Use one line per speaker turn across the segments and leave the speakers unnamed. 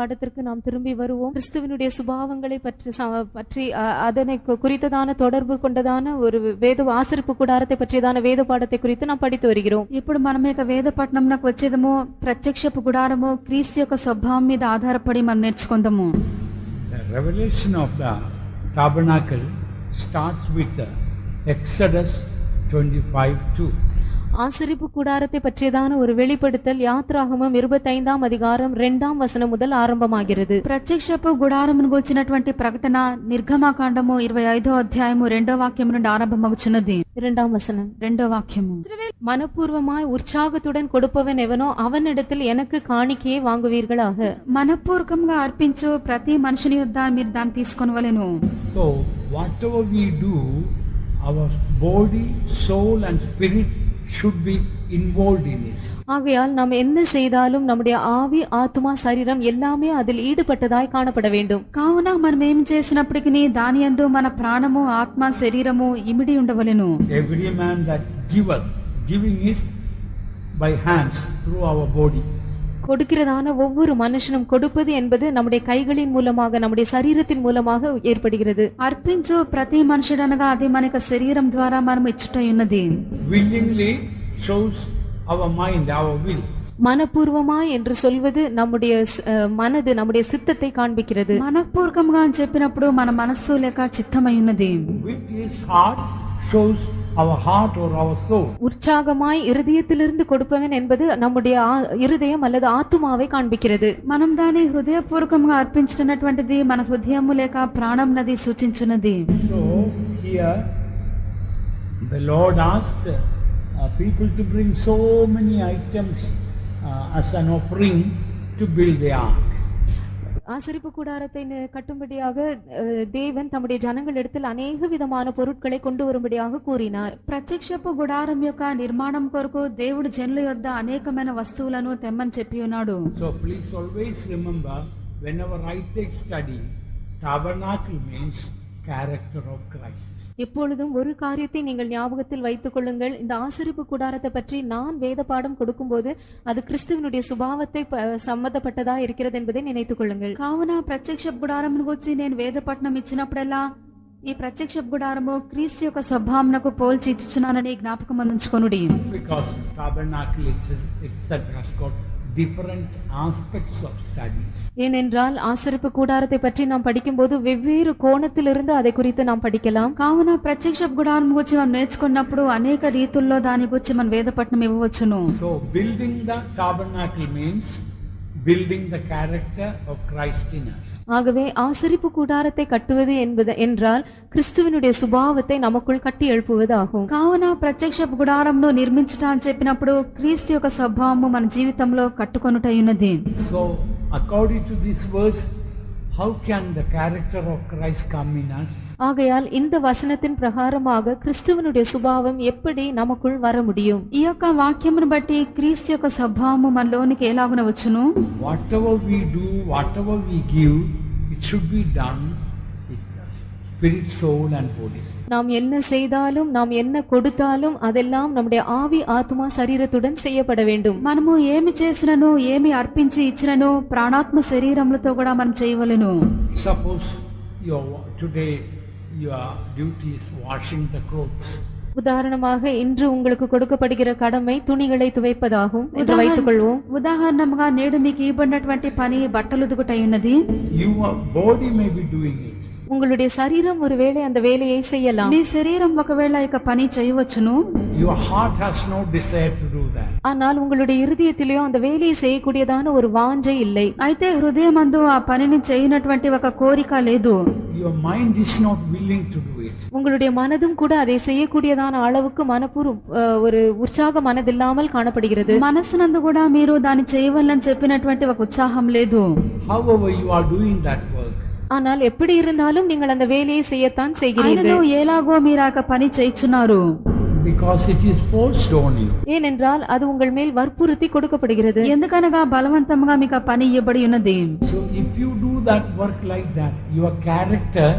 பாடத்திற்கு நாம் திரும்பி வருவோம். கிறிஸ்துவினுடைய சுபாவங்களை பற்றி அதனை குறித்ததான தொடர்பு கொண்டதான ஒரு వేద ఆసరిపు కూడారத்தை పற்றிదాన వేద పాఠத்தை குறித்து நாம் படித்து வருகிறோம்.
ఇప్పుడు మనం ఇక వేద పఠనంకు వచ్చేదము ప్రత్యక్షపు గుడారము క్రీస్తు యొక్క స్వభావం మీద ఆధారపడి మనం నేర్చుకుందాము.
The revelation of the tabernacle starts with Exodus 25:2.
ஆசரிப்பு கூடாரத்தை பற்றியதான ஒரு வெளிப்படுத்தல் யாத்ராகமம் 25ஆம் அதிகாரம் 2ஆம் வசனம் முதல் ஆரம்பமாகிறது.
ప్రత్యక్షపు గుడారమును గురించినటువంటి ప్రకటన నిర్గమకాండము 25వ అధ్యాయము 2వ వాక్యం నుండి ఆరంభమగుచున్నది.
2ஆம் వசனம்
2వ వాక్యము.
மனப்பூர்வமாய் உற்சாகத்துடன் கொடுப்பவன் ఎవనో அவனிடத்தில் எனக்கு కాணிக்கையை వాంగువీర్గళాக.
మనపూర్వకంగా అర్పించు ప్రతి మనుషుని యొద్ద మీరు దాన్ని తీసుకొనవలెను.
So whatever we do, our body, soul and spirit should be involved in it.
ஆகையால் நாம் என்ன செய்தாலும் நம்முடைய ஆவி ஆத்மா சரீரம் எல்லாமே அதில் ஈடுபட்டதாய் காணப்பட வேண்டும்.
కావున మనం ఏం చేసినప్పటికీ దాని యందు మన ప్రాణము ఆత్మ శరీరము ఇమిడి ఉండవలెను.
Every man that giving is by hands through our body.
கொடுக்கிறதான ஒவ்வொரு மனுஷனும் கொடுப்பது என்பது நம்முடைய கைகளின் மூலமாக நம்முடைய சரீரத்தின் மூலமாக ஏற்படுகிறது.
అర్పించు ప్రతి మనుషుడనగా అది మన శరీరం ద్వారా మనం ఇచ్చుటయున్నది.
Willingly shows our mind, our will.
మనపూర్వమాய் என்று சொல்வது நம்முடைய మనது நம்முடைய சித்தத்தை காண்பிக்கிறது.
మనపూర్వకంగా అని చెప్పినప్పుడు మన మనస్సు లేక చిత్తమై ఉన్నది.
With his heart shows our heart or our soul.
உற்சாகமாய் இருதயத்திலிருந்து கொடுப்பவன் என்பது நம்முடைய இருதயம் அல்லது ஆத்துமாவை காண்பிக்கிறது.
మనం దాని హృదయపూర్వకంగా అర్పించినటువంటిది మన హృదయము లేక ప్రాణం నది సూచించున్నది.
So here the Lord asked people to bring so many items as an offering to build the ark.
ஆசரிப்பு கூடாரத்தை கட்டும்படியாக தேவன் தம்முடைய ஜனங்களிடத்தில் அநேக விதமான பொருட்களை கொண்டு வரும்படியாக கூறினார்.
ప్రత్యక్షపు గుడారం యొక్క నిర్మాణం కొరకు దేవుడు జనుల యొద్ద అనేకమైన వస్తువులను తెమ్మని చెప్పి ఉన్నాడు.
So please always remember, whenever I take study, tabernacle means character of Christ.
எப்பொழுதும் ஒரு காரியத்தை நீங்கள் ஞாபகத்தில் வைத்துக் கொள்ளுங்கள். இந்த ஆசரிப்பு கூடாரத்தை பற்றி நான் வேத பாடம் கொடுக்கும்போது அது கிறிஸ்துவினுடைய சுபாவத்தை சம்பந்தப்பட்டதா இருக்கிறது என்பதை நினைத்துக் கொள்ளுங்கள்.
కావున ప్రత్యక్ష గుడారమును గురించి నేను వేద పఠనం ఇచ్చినప్పుడల్లా ఈ ప్రత్యక్ష గుడారము క్రీస్తు యొక్క స్వభావమునకు పోల్చి ఇచ్చుచున్నానని జ్ఞాపకం ఉంచుకొనుడి.
Because tabernacle itself has got different aspects of studies.
ஏனென்றால் ஆசரிப்பு கூடாரத்தை பற்றி நாம் படிக்கும்போது வெவ்வேறு கோணத்திலிருந்து அதை குறித்து நாம் படிக்கலாம்.
కావున ప్రత్యక్ష గుడారం గురించి మనం నేర్చుకున్నప్పుడు అనేక రీతుల్లో దాని గురించి మన వేద పఠనం ఇవ్వవచ్చును.
So building the tabernacle means building the character of Christ in us.
ஆகவே ஆசரிப்பு கூடாரத்தை கட்டுவது என்றால் கிறிஸ்துவினுடைய சுபாவத்தை நமக்குள் கட்டி எழுப்புவது ஆகும்.
కావున ప్రత్యక్ష గుడారంను నిర్మించడం అని చెప్పినప్పుడు క్రీస్తు యొక్క స్వభావము మన జీవితంలో కట్టుకొనుటయున్నది.
So according to this verse, how can the character of Christ come in us?
ஆகையால் இந்த வசனத்தின் பிரகாரமாக கிறிஸ்துவினுடைய சுபாவம் எப்படி நமக்குள் வர முடியும்?
ఈ యొక్క వాక్యమును బట్టి క్రీస్తు యొక్క స్వభావము మనలోనికి ఎలాగున వచ్చును?
Whatever we do, whatever we give, it should be done with spirit, soul and body.
நாம் என்ன செய்தாலும் நாம் என்ன கொடுத்தாலும் அதெல்லாம் நம்முடைய ஆவி ஆத்மா சரீரத்துடன் செய்யப்பட வேண்டும்.
మనము ఏమి చేసినను ఏమి అర్పించి ఇచ్చినను ప్రాణాత్మ శరీరములతో కూడా మనం చేయవలెను.
Suppose today your duty is washing the clothes.
உதாரணமாக இன்று உங்களுக்கு கொடுக்கப்படுகிற கடமை துணிகளை துவைப்பதாகும் என்று வைத்துக் கொள்வோம்.
ఉదాహరణగా నేడు మీకు ఇవ్వబడినటువంటి పని బట్టలు ఉతుకుటయున్నది.
Your body may be doing it.
உங்களுடைய சரீரம் ஒருவேளை அந்த வேலையை செய்யலாம்.
మీ శరీరం ఒకవేళ ఇక పని చేయవచ్చును.
Your heart has no desire to do that.
ஆனால் உங்களுடைய இருதயத்திலேயோ அந்த வேலையை செய்யக்கூடியதான ஒரு வாஞ்சை இல்லை.
అయితే హృదయమందు ఆ పనిని చేయనటువంటి ఒక కోరిక లేదు.
Your mind is not willing to do it.
உங்களுடைய மனதும் கூட அதை செய்யக்கூடியதான அளவுக்கு ஒரு உற்சாக மனதில்லாமல் காணப்படுகிறது.
మనసునందు కూడా మీరు దాన్ని చేయవలని చెప్పినటువంటి ఒక ఉత్సాహం లేదు.
However you are doing that work,
ஆனால் எப்படி இருந்தாலும் நீங்கள் அந்த வேலையை செய்யத்தான் செய்கிறீர்கள்.
ఎలాగో మీరు ఆ పని చేయుచున్నారు.
because it is forced on you.
ஏனென்றால் அது உங்கள் மேல் வற்புறுத்தி கொடுக்கப்படுகிறது.
ఎందుకనగా బలవంతంగా మీకు ఆ పని ఇవ్వబడి ఉన్నది.
So if you do that work like that, your character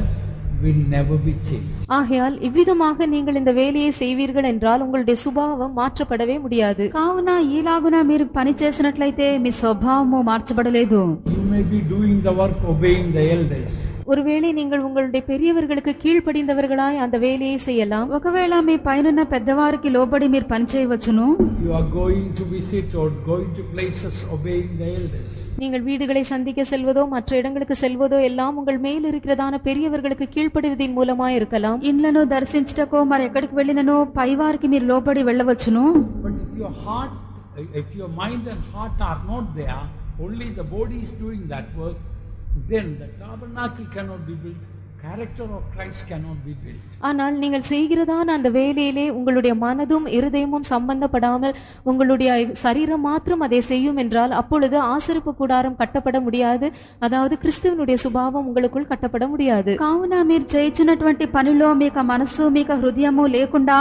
will never be changed.
ஆகையால் இவ்விதமாக நீங்கள் இந்த வேலையை செய்வீர்கள் என்றால் உங்களுடைய சுபாவம் மாற்றப்படவே முடியாது.
కావున ఈలాగున మీరు పని చేసినట్లయితే మీ స్వభావము మార్చబడలేదు.
You may be doing the work obeying the elders.
ஒருவேளை நீங்கள் உங்களுடைய பெரியவர்களுக்கு கீழ்ப்படிந்தவர்களாய் அந்த வேலையை செய்யலாம்.
ఒకవేళ మీ పైనున్న పెద్దవారికి లోబడి మీరు పని చేయవచ్చును.
You are going to visit or going to places obeying the elders.
நீங்கள் வீடுகளை சந்திக்க செல்வதோ மற்ற இடங்களுக்கு செல்வதோ எல்லாம் உங்கள் மேல் இருக்கிறதான பெரியவர்களுக்கு கீழ்ப்படிவதின் மூலமாய் இருக்கலாம்.
ఇండ్లను దర్శించుటకో మరి ఎక్కడికి వెళ్ళినను పైవారికి మీరు లోబడి వెళ్ళవచ్చును.
But if your mind and heart are not there, only the body is doing that work, then the tabernacle cannot be built, character of Christ cannot be built.
ஆனால் நீங்கள் செய்கிறதான அந்த வேலையிலே உங்களுடைய மனதும் இருதயமும் சம்பந்தப்படாமல் உங்களுடைய சரீரம் மாத்திரம் அதை செய்யும் என்றால் அப்பொழுது ஆசரிப்பு கூடாரம் கட்டப்பட முடியாது. அதாவது கிறிஸ்துவனுடைய சுபாவம் உங்களுக்குள் கட்டப்பட முடியாது.
కావున మీరు చేయుచున్నటువంటి పనిలో మీకు మనస్సు మీకు హృదయము లేకుండా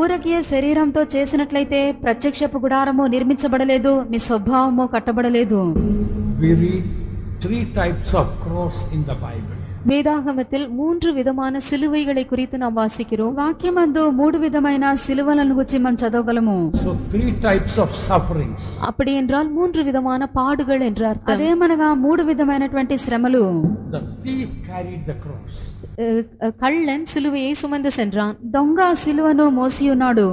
ఊరకే శరీరంతో చేసినట్లయితే ప్రత్యక్షపు గుడారము నిర్మించబడలేదు, మీ స్వభావము కట్టబడలేదు.
We read 3 types of cross in the Bible.
வேதாகமத்தில் 3 விதமான சிலுவைகளை குறித்து நாம் வாசிக்கிறோம்.
వాక్యమందు 3 విధమైన సిలువలను గురించి మనం చదవగలము.
So 3 types of sufferings.
அப்படி என்றால் 3 விதமான பாடுகள் என்று அர்த்தம்.
అదేమనగా 3 విధమైనటువంటి శ్రమలు.
The thief carried the cross.
கள்ளன் சிலுவையை சுமந்து சென்றான்.
దొంగ సిలువను మోసి ఉన్నాడు.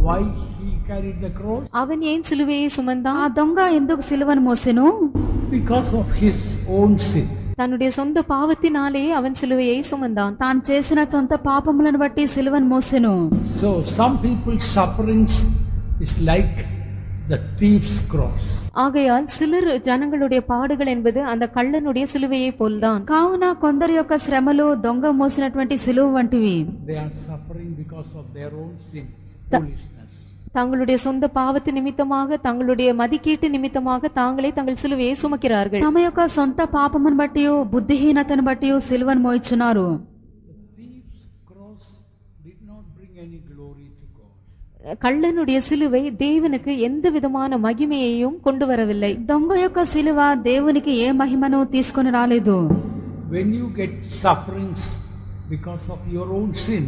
Why he carried the cross?
அவன் ஏன் சிலுவையை சுமந்தான்?
ఆ దొంగ ఎందుకు సిలువను మోసెను?
Because of his own sin.
தன்னுடைய சொந்த பாவத்தினாலே அவன் சிலுவையை சுமந்தான்.
తాను చేసిన సొంత పాపములను బట్టి సిలువను మోసెను.
So some people's sufferings is like the thief's cross.
ஆகையால் சிலர் ஜனங்களுடைய பாடுகள் என்பது அந்த கள்ளனுடைய சிலுவையை போல்தான்.
కావున కొందరి యొక్క శ్రమలు దొంగ మోసినటువంటి సిలువ వంటివి.
They are suffering because of their own sin, foolishness.
தங்களுடைய சொந்த பாவத்து நிமித்தமாக தங்களுடைய மதிக்கீட்டு நிமித்தமாக தாங்களே தங்கள் சிலுவையை சுமக்கிறார்கள்.
తమ యొక్క సొంత పాపమును బట్టి బుద్ధిహీనతను బట్టి సిలువను మోయిచున్నారు.
The thief's cross did not bring any glory to God.
கள்ளனுடைய சிலுவை தேவனுக்கு எந்த விதமான மகிமையையும் கொண்டு வரவில்லை.
దొంగ యొక్క సిలువ దేవునికి ఏ మహిమను తీసుకొని రాలేదు.
When you get sufferings because of your own sin,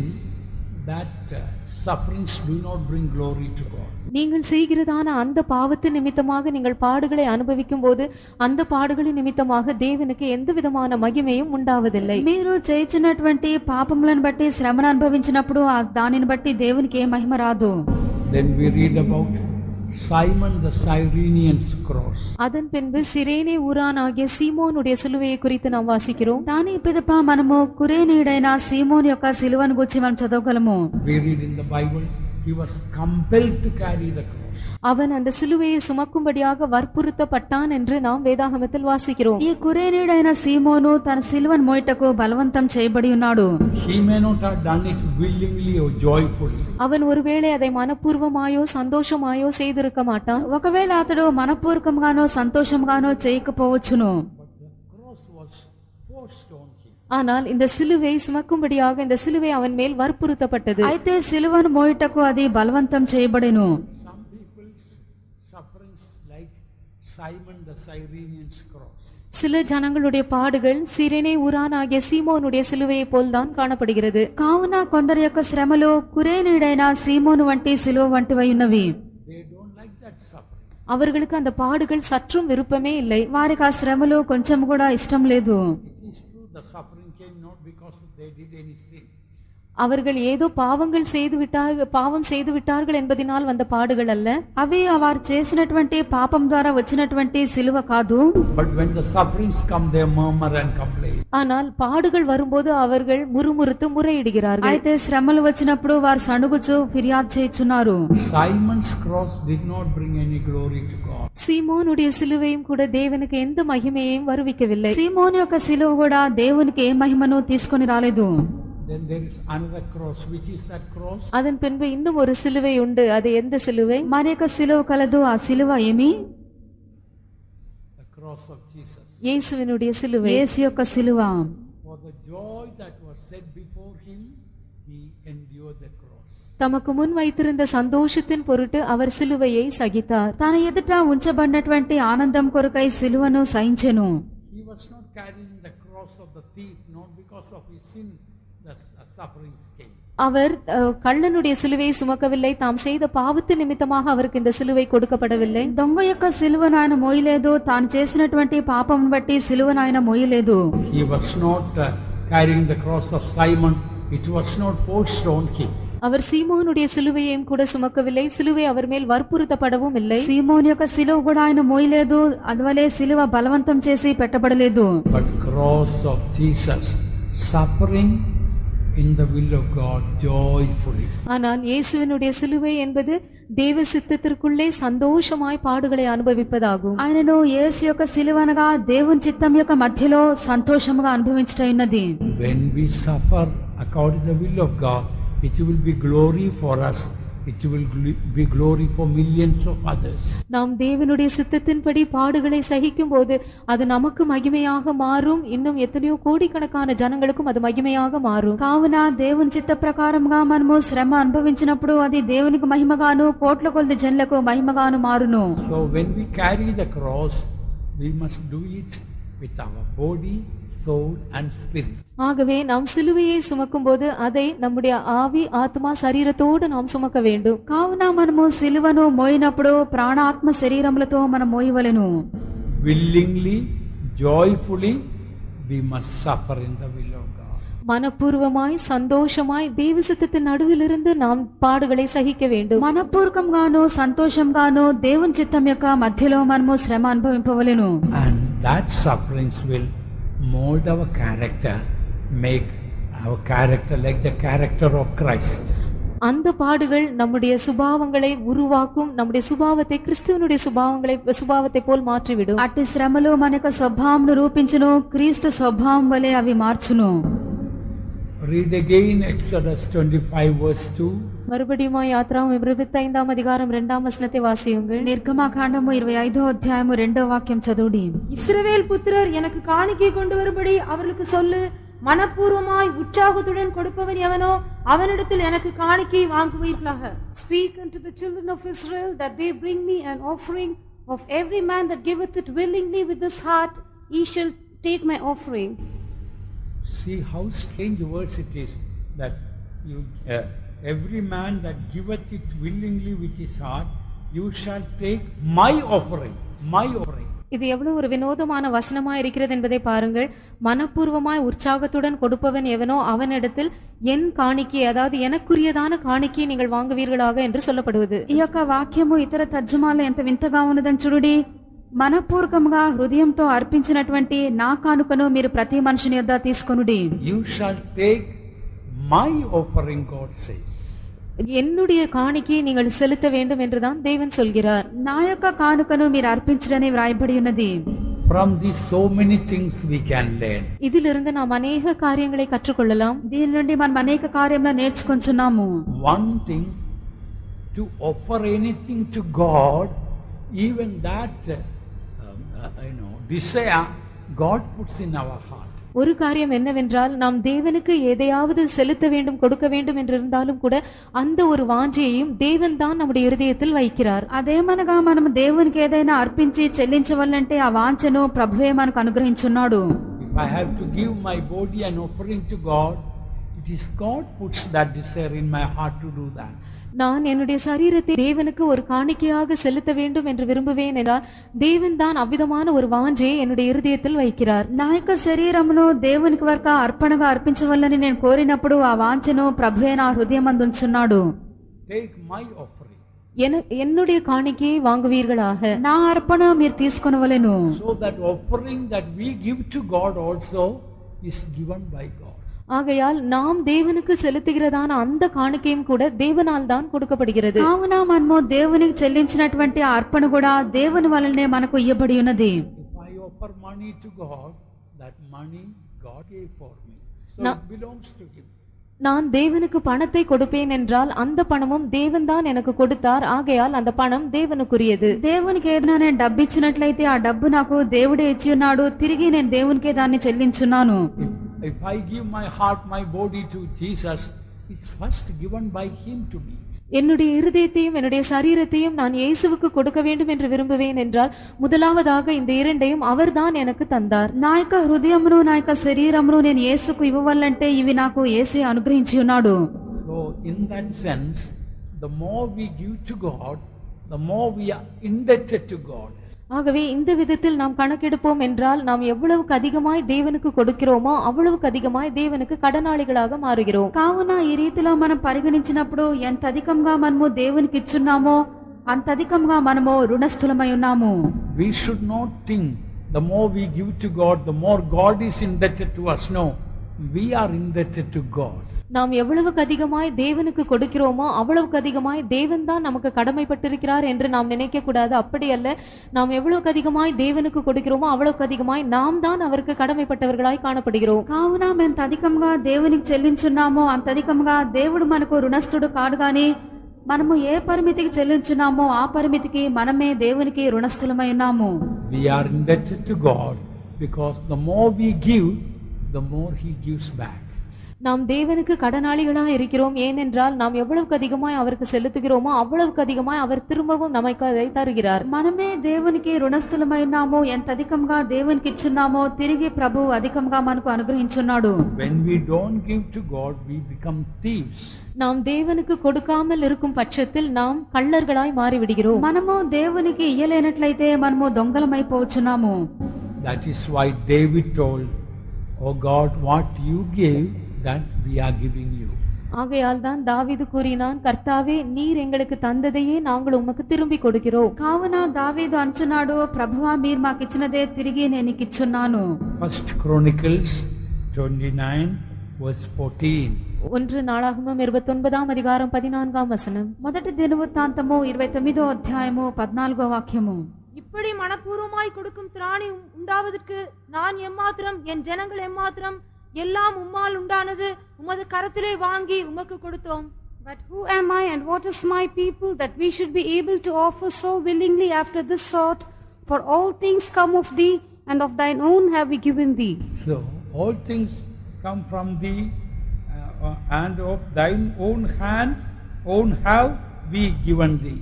that sufferings do not bring glory to God.
நீங்கள் செய்கிறதான அந்த பாவத்து நிமித்தமாக நீங்கள் பாடுகளை அனுபவிக்கும் போது அந்த பாடுகளின் நிமித்தமாக தேவனுக்கு எந்த விதமான மகிமையும் உண்டாவதில்லை.
మీరు చేయించినటువంటి పాపములను బట్టి శ్రమను అనుభవించినప్పుడు దానిని బట్టి దేవునికి ఏ మహిమ రాదు.
Then we read about Simon the Cyrenian's cross.
அதன் பின்பு சிரேனே ஊரானாகிய சீமோனுடைய சிலுவையை குறித்து நாம் வாசிக்கிறோம்.
దాని పిదప మనము కురేనీయుడైన సీమోను యొక్క సిలువను గురించి మనం చదవగలము.
We read in the Bible, he was compelled to carry the cross.
அவன் அந்த சிலுவையை சுமக்கும்படியாக வற்புறுத்தப்பட்டான் என்று நாம் வேதாகமத்தில் வாசிக்கிறோம்.
ఈ కురేనీయుడైన సీమోను తన సిలువను మోయటకు బలవంతం చేయబడి ఉన్నాడు.
He may not have done it willingly or joyfully.
அவன் ஒருவேளை அதை மனப்பூர்வமாயோ சந்தோஷமாயோ செய்திருக்க மாட்டான்.
ఒకవేళ అతడు మనపూర్వకంగానో సంతోషంగానో చేయకపోవచ్చును.
ஆனால் இந்த சிலுவை சுமக்கும்படியாக இந்த சிலுவை அவன் மேல் வற்புறுத்தப்பட்டது.
అయితే సిలువను మోయటకు అది బలవంతం చేయబడెను.
Some people's sufferings like Simon the Cyrenian's cross.
சில ஜனங்களுடைய பாடுகள் சிரேனே ஊரானாகிய சீமோனுடைய சிலுவையை போல்தான் காணப்படுகிறது.
కావున కొందరి యొక్క శ్రమలు కురేనీయుడైన సీమోను వంటి సిలువ వంటివై ఉన్నవి.
They don't like that suffering.
அவர்களுக்கு அந்த பாடுகள் சற்றும் விருப்பமே இல்லை.
వారికి ఆ శ్రమలు కొంచెం కూడా ఇష్టం లేదు.
It is true the suffering came not because they did any sin.
அவர்கள் ஏதோ பாவம் செய்து விட்டார்கள் என்பதனால் வந்த பாடுகள் அல்ல.
అవి వారు చేసినటువంటి పాపం ద్వారా వచ్చినటువంటి సిలువ కాదు.
But when the sufferings come, they murmur and complain.
ஆனால் பாடுகள் வரும்போது அவர்கள் முறுமுறுத்து முறையிடுகிறார்கள்.
అయితే శ్రమలు వచ్చినప్పుడు వారు సణుగుచు ఫిర్యాదు చేయుచున్నారు.
Simon's cross did not bring any glory to God.
சீமோனுடைய சிலுவையும் கூட தேவனுக்கு எந்த மகிமையையும் வருவிக்கவில்லை.
సీమోను యొక్క సిలువ కూడా దేవునికి ఏ మహిమను తీసుకొని రాలేదు.
Then there is another cross. Which is that cross?
அதன் பின்பு இன்னும் ஒரு சிலுவை உண்டு. அது எந்த சிலுவை?
మరి యొక్క సిలువ కలదు. ఆ సిలువ ఏమి?
The cross of Jesus.
இயேசுவினுடைய சிலுவை.
యేసు యొక్క సిలువ.
For the joy that was set before him, he endured the cross.
தமக்கு முன் வைத்திருந்த சந்தோஷத்தின் பொருட்டு அவர் சிலுவையை சகித்தார்.
తన ఎదుట ఉంచబడినటువంటి ఆనందం కొరకై సిలువను సహించెను.
He was not carrying the cross of the thief, not because of his sin, the sufferings came.
அவர் கள்ளனுடைய சிலுவையை சுமக்கவில்லை, தாம் செய்த பாவத்து நிமித்தமாக அவருக்கு இந்த சிலுவை கொடுக்கப்படவில்லை.
దొంగ యొక్క సిలువను ఆయన మోయలేదు, తాను చేసినటువంటి పాపం బట్టి సిలువను ఆయన మోయలేదు.
He was not carrying the cross of Simon. It was not forced on him.
அவர் சீமோனுடைய சிலுவையையும் கூட சுமக்கவில்லை, சிலுவை அவர் மேல் வற்புறுத்தப்படவும் இல்லை.
సీమోను యొక్క సిలువ కూడా ఆయన మోయలేదు, అదివలే సిలువ బలవంతం చేసి పెట్టబడలేదు.
But cross of Jesus, suffering in the will of God joyfully.
ஆனால் இயேசுவினுடைய சிலுவை என்பது தேவ சித்தத்திற்குள்ளே சந்தோஷமாய் பாடுகளை அனுபவிப்பதாகும்.
ఆయనను యేసు యొక్క సిలువ అనగా దేవుని చిత్తం యొక్క మధ్యలో సంతోషముగా అనుభవించటైనది.
When we suffer according to the will of God, it will be glory for us. It will be glory for millions of others.
நாம் தேவனுடைய சித்தத்தின்படி பாடுகளை சகிக்கும் போது அது நமக்கு மகிமையாக மாறும், இன்னும் எத்தனையோ கோடிக்கணக்கான ஜனங்களுக்கும் அது மகிமையாக மாறும்.
కావున దేవుని చిత్త ప్రకారంగా మనము శ్రమ అనుభవించినప్పుడు అది దేవునికి మహిమగాను కోట్ల కొలది జనులకు మహిమగాను మారును.
So when we carry the cross, we must do it with our body, soul and spirit.
ஆகவே நாம் சிலுவையை சுமக்கும் போது அதை நம்முடைய ஆவி, ஆத்மா, శరీరத்தோடு நாம் சுமக்க வேண்டும்.
కావున మనము సిలువను మోయినప్పుడు ప్రాణ ఆత్మ శరీరములతో మనం మోయవలెను.
Willingly, joyfully, we must suffer in the will of God.
மனப்பூர்வமாய் சந்தோஷமாய் தேவ சித்தத்தின் நடுவிலிருந்து நாம் பாடுகளை சகிக்க வேண்டும்.
మనపూర్వకంగాను సంతోషంగాను దేవుని చిత్తం యొక్క మధ్యలో మనము శ్రమ అనుభవింపవలెను.
And that sufferings will mold our character, make our character like the character of Christ.
அந்த பாடுகள் நம்முடைய சுபாவங்களை உருவாக்கும், நம்முடைய சுபாவத்தை கிறிஸ்துவனுடைய சுபாவத்தை போல் மாற்றிவிடும்.
అట్టి శ్రమలు మన యొక్క స్వభావంను రూపించును, క్రీస్తు స్వభావం వలె అవి మార్చును.
Read again Exodus 25 verse 2.
மறுபடியும் யாத்ராகமம் 25ஆம் அதிகாரம் 2ஆம் வசனத்தை வாசியுங்கள்.
నిర్గమకాండము 25వ అధ్యాయము 2వ వాక్యం చదువుడి.
இஸ்ரவேல் புத்திரர் எனக்கு காணிக்கை கொண்டு வரும்படி அவர்களுக்கு சொல்லு, மனப்பூர்வமாய் உற்சாகத்துடன் கொடுப்பவன் எவனோ அவனிடத்தில் எனக்கு காணிக்கை வாங்குவீர்களாக.
Speak unto the children of Israel that they bring me an offering of every man that giveth it willingly with his heart, he shall take my offering.
See how strange verse it is that you every man that giveth it willingly with his heart, you shall take my offering. My offering.
இது எவ்வளவு ஒரு வினோதமான வசனமாய் இருக்கிறது என்பதை பாருங்கள். மனப்பூர்வமாய் உற்சாகத்துடன் கொடுப்பவன் எவனோ அவனிடத்தில் என் காணிக்கை, அதாவது எனக்குரியதான காணிக்கையை நீங்கள் வாங்குவீர்களாக என்று சொல்லப்படுவது.
ఈ యొక్క వాక్యము ఇతర తర్జుమాలో ఎంత వింతగా ఉన్నదని చూడుడి. మనపూర్వకంగా హృదయంతో అర్పించినటువంటి నా కానుకను మీరు ప్రతి మనుషుని యొద్ద తీసుకొనుడి.
You shall take my offering, God says.
என்னுடைய காணிக்கையை நீங்கள் செலுத்த வேண்டும் என்றுதான் தேவன் சொல்கிறார்.
నా యొక్క కానుకను మీరు అర్పించడని వ్రాయబడి ఉన్నది.
From these so many things we can learn.
இதிலிருந்து நாம் அநேக காரியங்களை கற்றுக்கொள்ளலாம்.
దీని నుండి మనం అనేక కార్యములను నేర్చుకొంచున్నాము.
One thing, to offer anything to God, even that desire God puts in our heart.
ஒரு காரியம் என்னவென்றால், நாம் தேவனுக்கு எதையாவது செலுத்த வேண்டும், கொடுக்க வேண்டும் என்று இருந்தாலும் கூட அந்த ஒரு வாஞ்சையையும் தேவன் தான் நம்முடைய இருதயத்தில் வைக்கிறார்.
అదేమనగా మనం దేవునికి ఏదైనా అర్పించి చెల్లించవల్లంటే ఆ వాంఛను ప్రభువే మనకు అనుగ్రహించున్నాడు.
If I have to give my body an offering to God, it is God puts that desire in my heart to do that.
நான் என்னுடைய சரீரத்தை தேவனுக்கு ஒரு காணிக்கையாக செலுத்த வேண்டும் என்று விரும்புவேன் என்றால் தேவன் தான் அவ்விதமான ஒரு வாஞ்சையை என்னுடைய இருதயத்தில் வைக்கிறார்.
నా యొక్క శరీరమును దేవునికి వరకు అర్పణగా అర్పించవల్లని నేను కోరినప్పుడు ఆ వాంఛను ప్రభువే నా హృదయమందు ఉంచున్నాడు.
Take my offering.
என்னுடைய காணிக்கையை வாங்குவீர்களாக.
నా అర్పణ మీరు తీసుకొనవలెను.
So that offering that we give to God also is given by God.
ஆகையால் நாம் தேவனுக்கு செலுத்துகிறதான அந்த காணிக்கையும் கூட தேவனால் தான் கொடுக்கப்படுகிறது.
కావున మనము దేవునికి చెల్లించినటువంటి ఆ అర్పణ కూడా దేవుని వలనే మనకు ఇవ్వబడి ఉన్నది.
If I offer money to God, that money God gave for me. So it belongs to Him.
நான் தேவனுக்கு பணத்தை கொடுப்பேன் என்றால் அந்த பணமும் தேவன் தான் எனக்கு கொடுத்தார். ஆகையால் அந்த பணம் தேவனுக்குரியது.
దేవునికి ఏదైనా నేను డబ్బు ఇచ్చినట్లయితే ఆ డబ్బు నాకు దేవుడే ఇచ్చి ఉన్నాడు, తిరిగి నేను దేవునికే దాన్ని చెల్లించున్నాను.
If I give my heart, my body to Jesus, it's first given by Him to me.
என்னுடைய இருதயத்தையும் என்னுடைய சரீரத்தையும் நான் இயேசுவுக்கு கொடுக்க வேண்டும் என்று விரும்புவேன் என்றால் முதலாவதாக இந்த இரண்டையும் அவர்தான் எனக்கு தந்தார்.
నా యొక్క హృదయమును నా యొక్క శరీరమును నేను యేసుకు ఇవ్వవాలంటే ఇవి నాకు యేసే అనుగ్రహించి ఉన్నాడు.
So in that sense, the more we give to God, the more we are indebted to God.
ஆகவே இந்த விதத்தில் நாம் கணக்கெடுப்போம் என்றால் நாம் எவ்வளவுக்கு அதிகமாய் தேவனுக்கு கொடுக்கிறோமோ அவ்வளவுக்கு அதிகமாய் தேவனுக்கு கடனாளிகளாக மாறுகிறோம்.
కావున ఈ రీతిలో మనం పరిగణించినప్పుడు ఎంత అధికంగా మనము దేవునికి ఇచ్చున్నామో అంత అధికంగా మనము రుణస్థులమై ఉన్నాము.
We should not think the more we give to God, the more God is indebted to us. No, we are indebted to God.
நாம் எவ்வளவுக்கு அதிகமாய் தேவனுக்கு கொடுக்கிறோமோ அவ்வளவுக்கு அதிகமாய் தேவன் தான் நமக்கு கடமைப்பட்டிருக்கிறார் என்று நாம் நினைக்க கூடாது. அப்படி அல்ல, நாம் எவ்வளவுக்கு அதிகமாய் தேவனுக்கு கொடுக்கிறோமோ அவ்வளவுக்கு அதிகமாய் நாம் தான் அவருக்கு கடமைப்பட்டவர்களாய் காணப்படுகிறோம்.
కావున ఎంత అధికంగా దేవునికి చెల్లించున్నామో అంత అధికంగా దేవుడు మనకు రుణస్థుడు కాడు గాని మనము ఏ పరిమితికి చెల్లించున్నామో ఆ పరిమితికి మనమే దేవునికి రుణస్థులమై ఉన్నాము.
We are indebted to God because the more we give, the more He gives back.
நாம் தேவனுக்கு கடனாளிகளாக இருக்கிறோம். ஏனென்றால் நாம் எவ்வளவுக்கு அதிகமாய் அவருக்கு செலுத்துகிறோமோ அவ்வளவுக்கு அதிகமாய் அவர் திரும்பவும் நமக்கு அதை தருகிறார்.
మనమే దేవునికి రుణస్థులమై ఉన్నామో ఎంత అధికంగా దేవునికి ఇచ్చున్నామో తిరిగి ప్రభు అధికంగా మనకు అనుగ్రహించున్నాడు.
When we don't give to God, we become thieves.
நாம் தேவனுக்கு கொடுக்காமல் இருக்கும் பட்சத்தில் நாம் கள்ளர்களாய் மாறிவிடுகிறோம்.
మనము దేవునికి ఇయ్యలేనట్లయితే మనము దొంగలమైపోవచ్చున్నాము.
That is why David told, "Oh God, what you give, that we are giving you."
ஆகையால் தான் தாவீது கூறினான், கர்த்தாவே நீர் எங்களுக்கு தந்ததையே நாங்கள் உமக்கு திரும்பி கொடுக்கிறோம்.
కావున దావీదు అంటున్నాడు, ప్రభువా మీరు మాకు ఇచ్చినదే తిరిగి నేను నీకు ఇచ్చున్నాను.
First Chronicles 29 verse 14.
1 நாளாகமம் 29ஆம் அதிகாரம் 14ஆம் வசனம்.
మొదటి దినవృత్తాంతము 29వ అధ్యాయము 14వ వాక్యము.
இப்படி மனப்பூர்வமாய் கொடுக்கும் திராணி உண்டாவதற்கு நான் எம்மாத்திரம், என் ஜனங்கள் எம்மாத்திரம், எல்லாம் உம்மால் உண்டானது உமது கரத்திலே வாங்கி உமக்கு கொடுத்தோம்.
But who am I and what is my people that we should be able to offer so willingly after this sort? For all things come of thee, and of thine own have we given thee.
So all things come from thee, and of thine own hand have we given thee.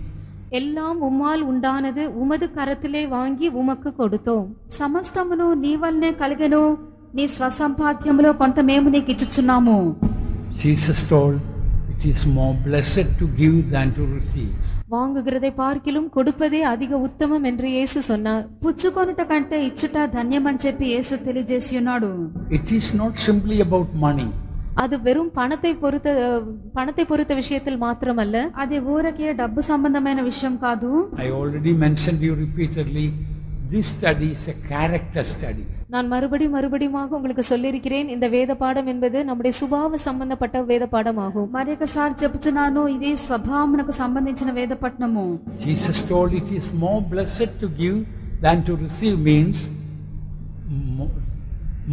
எல்லாம் உம்மால் உண்டானது உமது கரத்திலே வாங்கி உமக்கு கொடுத்தோம்.
సమస్తమును నీ వల్లనే కలిగెను, నీ స్వసంపాద్యములో కొంత మేము నీకు ఇచ్చుచున్నాము.
Jesus told, "It is more blessed to give than to receive."
வாங்குகிறதை பார்க்கிலும் கொடுப்பதே அதிக உத்தமம் என்று இயேசு சொன்னார்.
పుచ్చుకొనుట కంటే ఇచ్చుట ధన్యమని చెప్పి యేసు తెలియజేసి ఉన్నాడు.
It is not simply about money.
அது வெறும் பணத்தை பொறுத்த விஷயத்தில் மாத்திரமல்ல,
అది ఊరకే డబ్బు సంబంధమైన విషయం కాదు.
I already mentioned you repeatedly, this study is a character study.
நான் மறுபடியுமாக உங்களுக்கு சொல்லியிருக்கிறேன், இந்த வேத பாடம் என்பது நம்முடைய சுபாவ சம்பந்தப்பட்ட வேத பாடமாகும்.
మరి ఒకసారి చెప్పుచున్నాను, ఇది స్వభావమునకు సంబంధించిన వేద పఠనము.
Jesus told it is more blessed to give than to receive, means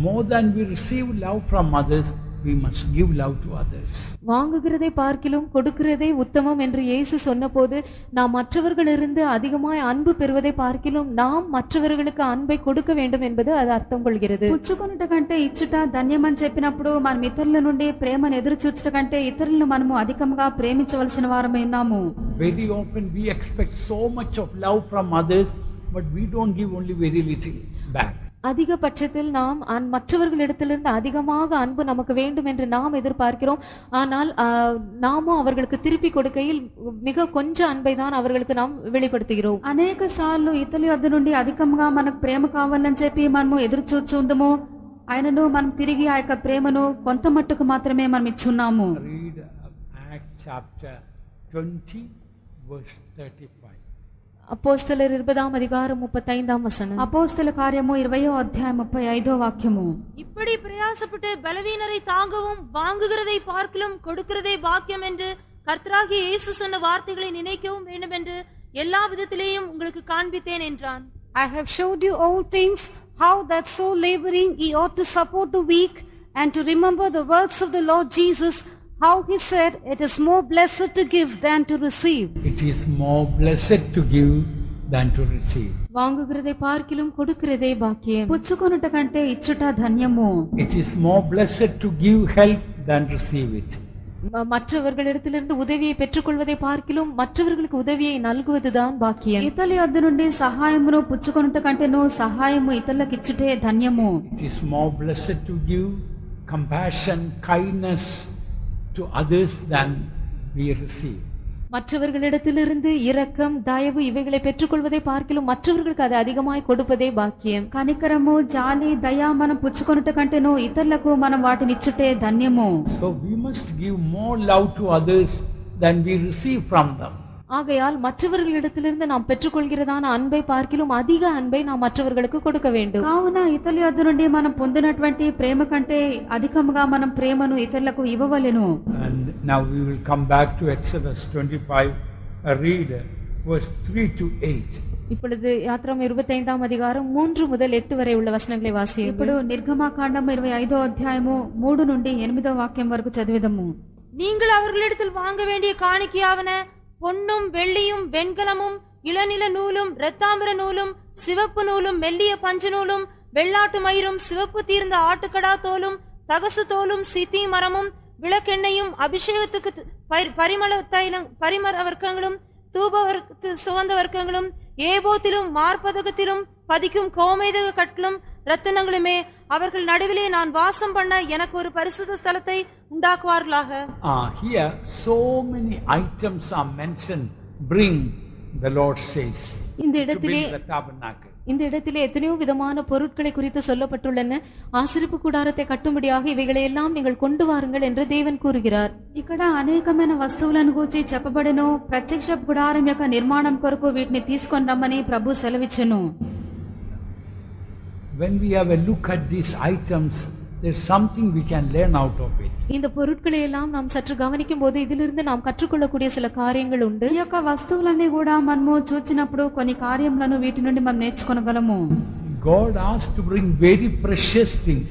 more than we receive love from others, we must give love to others.
வாங்குகிறதை பார்க்கிலும் கொடுக்கிறதே உத்தமம் என்று இயேசு சொன்னபோது நாம் மற்றவர்களிலிருந்து அதிகமாய் அன்பு பெறுவதை பார்க்கிலும் நாம் மற்றவர்களுக்கு அன்பை கொடுக்க வேண்டும் என்பது அது அர்த்தம் கொள்கிறது.
పుచ్చుకొనుట కంటే ఇచ్చుట ధన్యమని చెప్పినప్పుడు మనం ఇతరుల నుండి ప్రేమను ఎదురు చూచుట కంటే ఇతరులను మనము అధికంగా ప్రేమించవలసిన వారమై ఉన్నాము.
Very often we expect so much of love from others, but we don't give, only very little back.
அதிக பட்சத்தில் நாம் மற்றவர்களிடத்திலிருந்து அதிகமாக அன்பு நமக்கு வேண்டும் என்று நாம் எதிர்பார்க்கிறோம். ஆனால் நாமும் அவர்களுக்கு திருப்பி கொடுக்கையில் மிக கொஞ்சம் அன்பை தான் அவர்களுக்கு நாம் வெளிப்படுத்துகிறோம்.
అనేక సార్లు ఇతరుల వద్ద నుండి అధికంగా మనకు ప్రేమ కావాలని చెప్పి మనము ఎదురు చూచుందము, ఆయనను మనం తిరిగి ఆ యొక్క ప్రేమను కొంత మట్టుకు మాత్రమే మనం ఇచ్చున్నాము.
Read Acts chapter 20 verse 35.
அப்போஸ்தலர் 20ஆம் அதிகாரம் 35ஆம் வசனம்.
అపోస్తల కార్యము 20వ అధ్యాయం 35వ వాక్యము.
இப்படி பிரயாசப்பட்டு பலவீனரை தாங்கவும் வாங்குகிறதை பார்க்கிலும் கொடுக்கிறதே பாக்கியம் என்று கர்த்தராகிய இயேசு சொன்ன வார்த்தைகளை நினைக்கவும் வேண்டும் என்று எல்லா விதத்திலேயும் உங்களுக்கு காண்பித்தேன் என்றான்.
I have showed you all things, how that so laboring ye ought to support the weak, and to remember the words of the Lord Jesus, how he said, it is more blessed to give than to receive.
It is more blessed to give than to receive.
வாங்குகிறதை பார்க்கிலும் கொடுக்கிறதே பாக்கியம்.
పుచ్చుకొనుట కంటే ఇచ్చుట ధన్యము.
It is more blessed to give help than receive it.
மற்றவர்களிடத்திலிருந்து உதவியை பெற்றுக்கொள்வதை பார்க்கிலும் மற்றவர்களுக்கு உதவியை నల్గువதுதான் భాగ్యం.
ఇతరుల యొద్ద నుండి సహాయమును పుచ్చుకొనుట కంటేను సహాయము ఇతరులకు ఇచ్చుటే ధన్యము.
It is more blessed to give compassion, kindness to others than we receive.
மற்றவர்களிடத்திலிருந்து இரக்கம், தயவு இவைகளை பெற்றுக்கொள்வதை பார்க்கிலும் மற்றவர்களுக்கு அதை அதிகமாய் கொடுப்பதே பாக்கியம்.
కనికరము, జాలి, దయ మనం పుచ్చుకొనుట కంటేను ఇతరులకు మనం వాటిని ఇచ్చుటే ధన్యము.
So we must give more love to others than we receive from them.
ஆகையால் மற்றவர்களிடத்திலிருந்து நாம் பெற்றுக்கொள்கிறதான அன்பை பார்க்கிலும் அதிக அன்பை நாம் மற்றவர்களுக்கு கொடுக்க வேண்டும்.
కావున ఇతరుల యొద్ద నుండి మనం పొందినటువంటి ప్రేమ కంటే అధికముగా మనం ప్రేమను ఇతరులకు ఇవ్వవలెను.
And now we will come back to Exodus 25, read verse 3 to 8.
இப்பொழுது யாத்ராம் 25ஆம் அதிகாரம் 3 முதல் 8 வரை உள்ள வசனங்களை வாசியுங்கள்.
ఇప్పుడు నిర్గమాకాండము 25వ అధ్యాయము 3 నుండి 8వ వాక్యం వరకు చదివేదము.
நீங்கள் அவர்களிடத்தில் வாங்க வேண்டிய காணிக்கையாவன பொன்னும் வெள்ளியும் வெண்கலமும் இளநில நூலும் இரத்தாம்பர நூலும் சிவப்பு நூலும் மெல்லிய பஞ்சு நூலும் வெள்ளாட்டு மயிரும் சிவப்பு தீர்ந்த ஆட்டுக்கடா தோலும் தகசு தோலும் சித்தி மரமும் விளக்கெண்ணையும் அபிஷேகத்துக்கு பரிமள தைலம் பரிமர வர்க்கங்களும் தூப சுகந்த வர்க்கங்களும் ஏபோத்திலும் மார்பதகத்திலும் பதிக்கும் கோமேதக கட்டிலும் ரத்தினங்களுமே அவர்கள் நடுவிலே நான் வாசம் பண்ண எனக்கு ஒரு பரிசுத்த ஸ்தலத்தை உண்டாக்குவார்களாக.
Here so many items are mentioned, bring, the Lord says,
இந்த
to
இடத்திலே
build the tabernacle.
இந்த இடத்திலே எத்தனையோ விதமான பொருட்களை குறித்து சொல்லப்பட்டுள்ளன. ஆசரிப்பு கூடாரத்தை கட்டும்படியாக இவைகளை எல்லாம் நீங்கள் கொண்டு வாருங்கள் என்று தேவன் கூறுகிறார்.
ఇక్కడ అనేకమైన వస్తువులను గూర్చి చెప్పబడెను. ప్రత్యక్ష గుడారం యొక్క నిర్మాణం కొరకు వీటిని తీసుకొని రమ్మని ప్రభు సెలవిచ్చెను.
When we have a look at these items, there's something we can learn out of it.
இந்த பொருட்களை எல்லாம் நாம் சற்று கவனிக்கும் போது இதிலிருந்து நாம் கற்றுக்கொள்ளக்கூடிய சில காரியங்கள் உண்டு.
ఈ యొక్క వస్తువులన్నీ కూడా మనము చూచినప్పుడు కొన్ని కార్యములను వీటి నుండి మనం నేర్చుకొనగలము.
God asked to bring very precious things.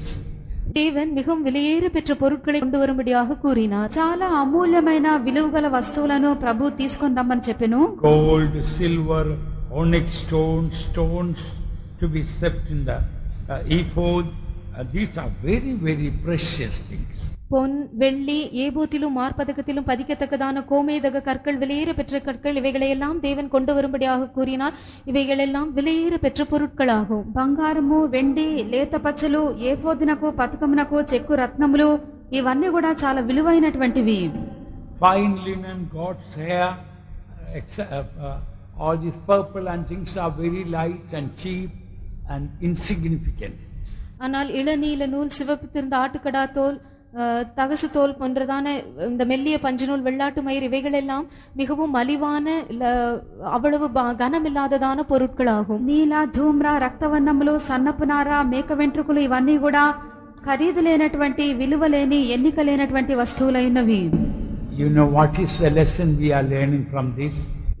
தேவன் மிகவும் விலையேற பெற்ற பொருட்களை கொண்டு வரும்படியாக கூறினார்.
చాలా అమూల్యమైన విలువగల వస్తువులను ప్రభు తీసుకొని రమ్మని చెప్పెను.
Gold, silver, onyx stones, stones to be set in the ephod. These are very, very precious things.
பொன், வெள்ளி, ஏபோத்திலும் மார்பதக்கத்திலும் பதிக்கத்தக்கதான கோமேதக கற்கள், விலையேற பெற்ற கற்கள், இவைகளையெல்லாம் தேவன் கொண்டு வரும்படியாக கூறினார். இவைகளெல்லாம் விலையேற பெற்ற பொருட்களாகும்.
బంగారము, వెండి, లేత పచ్చలు, ఏఫోదునకు, పతకమునకు, చెక్కు రత్నములు ఇవన్నీ కూడా చాలా విలువైనటువంటివి.
Fine linen, God's hair, all these purple and things are very light and cheap and insignificant.
ஆனால் இளநீல நூல், சிவப்பு திருந்த ஆட்டுக்கடா தோல், தகசு தோல் போன்றதான இந்த மெல்லிய பஞ்சு நூல், வெள்ளாட்டு மயிர் இவைகளெல்லாம் மிகவும் மலிவான அவ்வளவு கனமில்லாததான பொருட்களாகும்.
నీల, ధూమ్ర, రక్తవర్ణములు, సన్నపు నార, మేక వెంట్రుకలు ఇవన్నీ కూడా ఖరీదు లేనటువంటి, విలువ లేని, ఎన్నిక లేనటువంటి వస్తువులైనవి.
You know what is the lesson we are learning from this?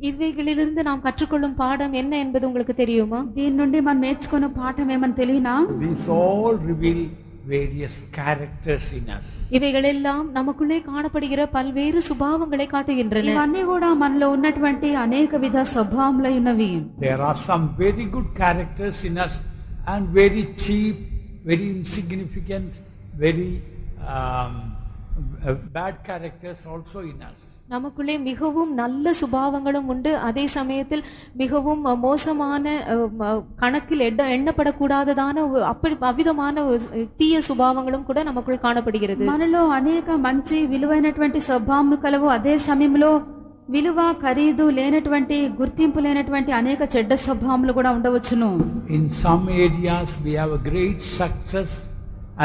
இவைகளிலிருந்து நாம் கற்றுக்கொள்ளும் பாடம் என்ன என்பது உங்களுக்கு தெரியுமா?
దీని నుండి మనం నేర్చుకున్న పాఠం ఏమని తెలియనా?
These all reveal various characters in us.
இவைகளெல்லாம் நமக்குள்ளே காணப்படுகிற பல்வேறு சுபாவங்களை காட்டுகின்றன.
ఇవన్నీ కూడా మనలో ఉన్నటువంటి అనేక విధ స్వభావములు ఉన్నవి.
There are some very good characters in us and very cheap, very insignificant, very bad characters also in us.
நமக்குள்ளே மிகவும் நல்ல சுபாவங்களும் உண்டு, அதே சமயத்தில் மிகவும் மோசமான கணக்கில் எண்ணப்படக்கூடாததான அவ்விதமான தீய சுபாவங்களும் கூட நமக்குள் காணப்படுகிறது.
మనలో అనేక మంచి విలువైనటువంటి స్వభావములు కలవు, అదే సమయంలో విలువ ఖరీదు లేనటువంటి, గుర్తింపు లేనటువంటి అనేక చెడ్డ స్వభావములు కూడా ఉండవచ్చును.
In some areas we have a great success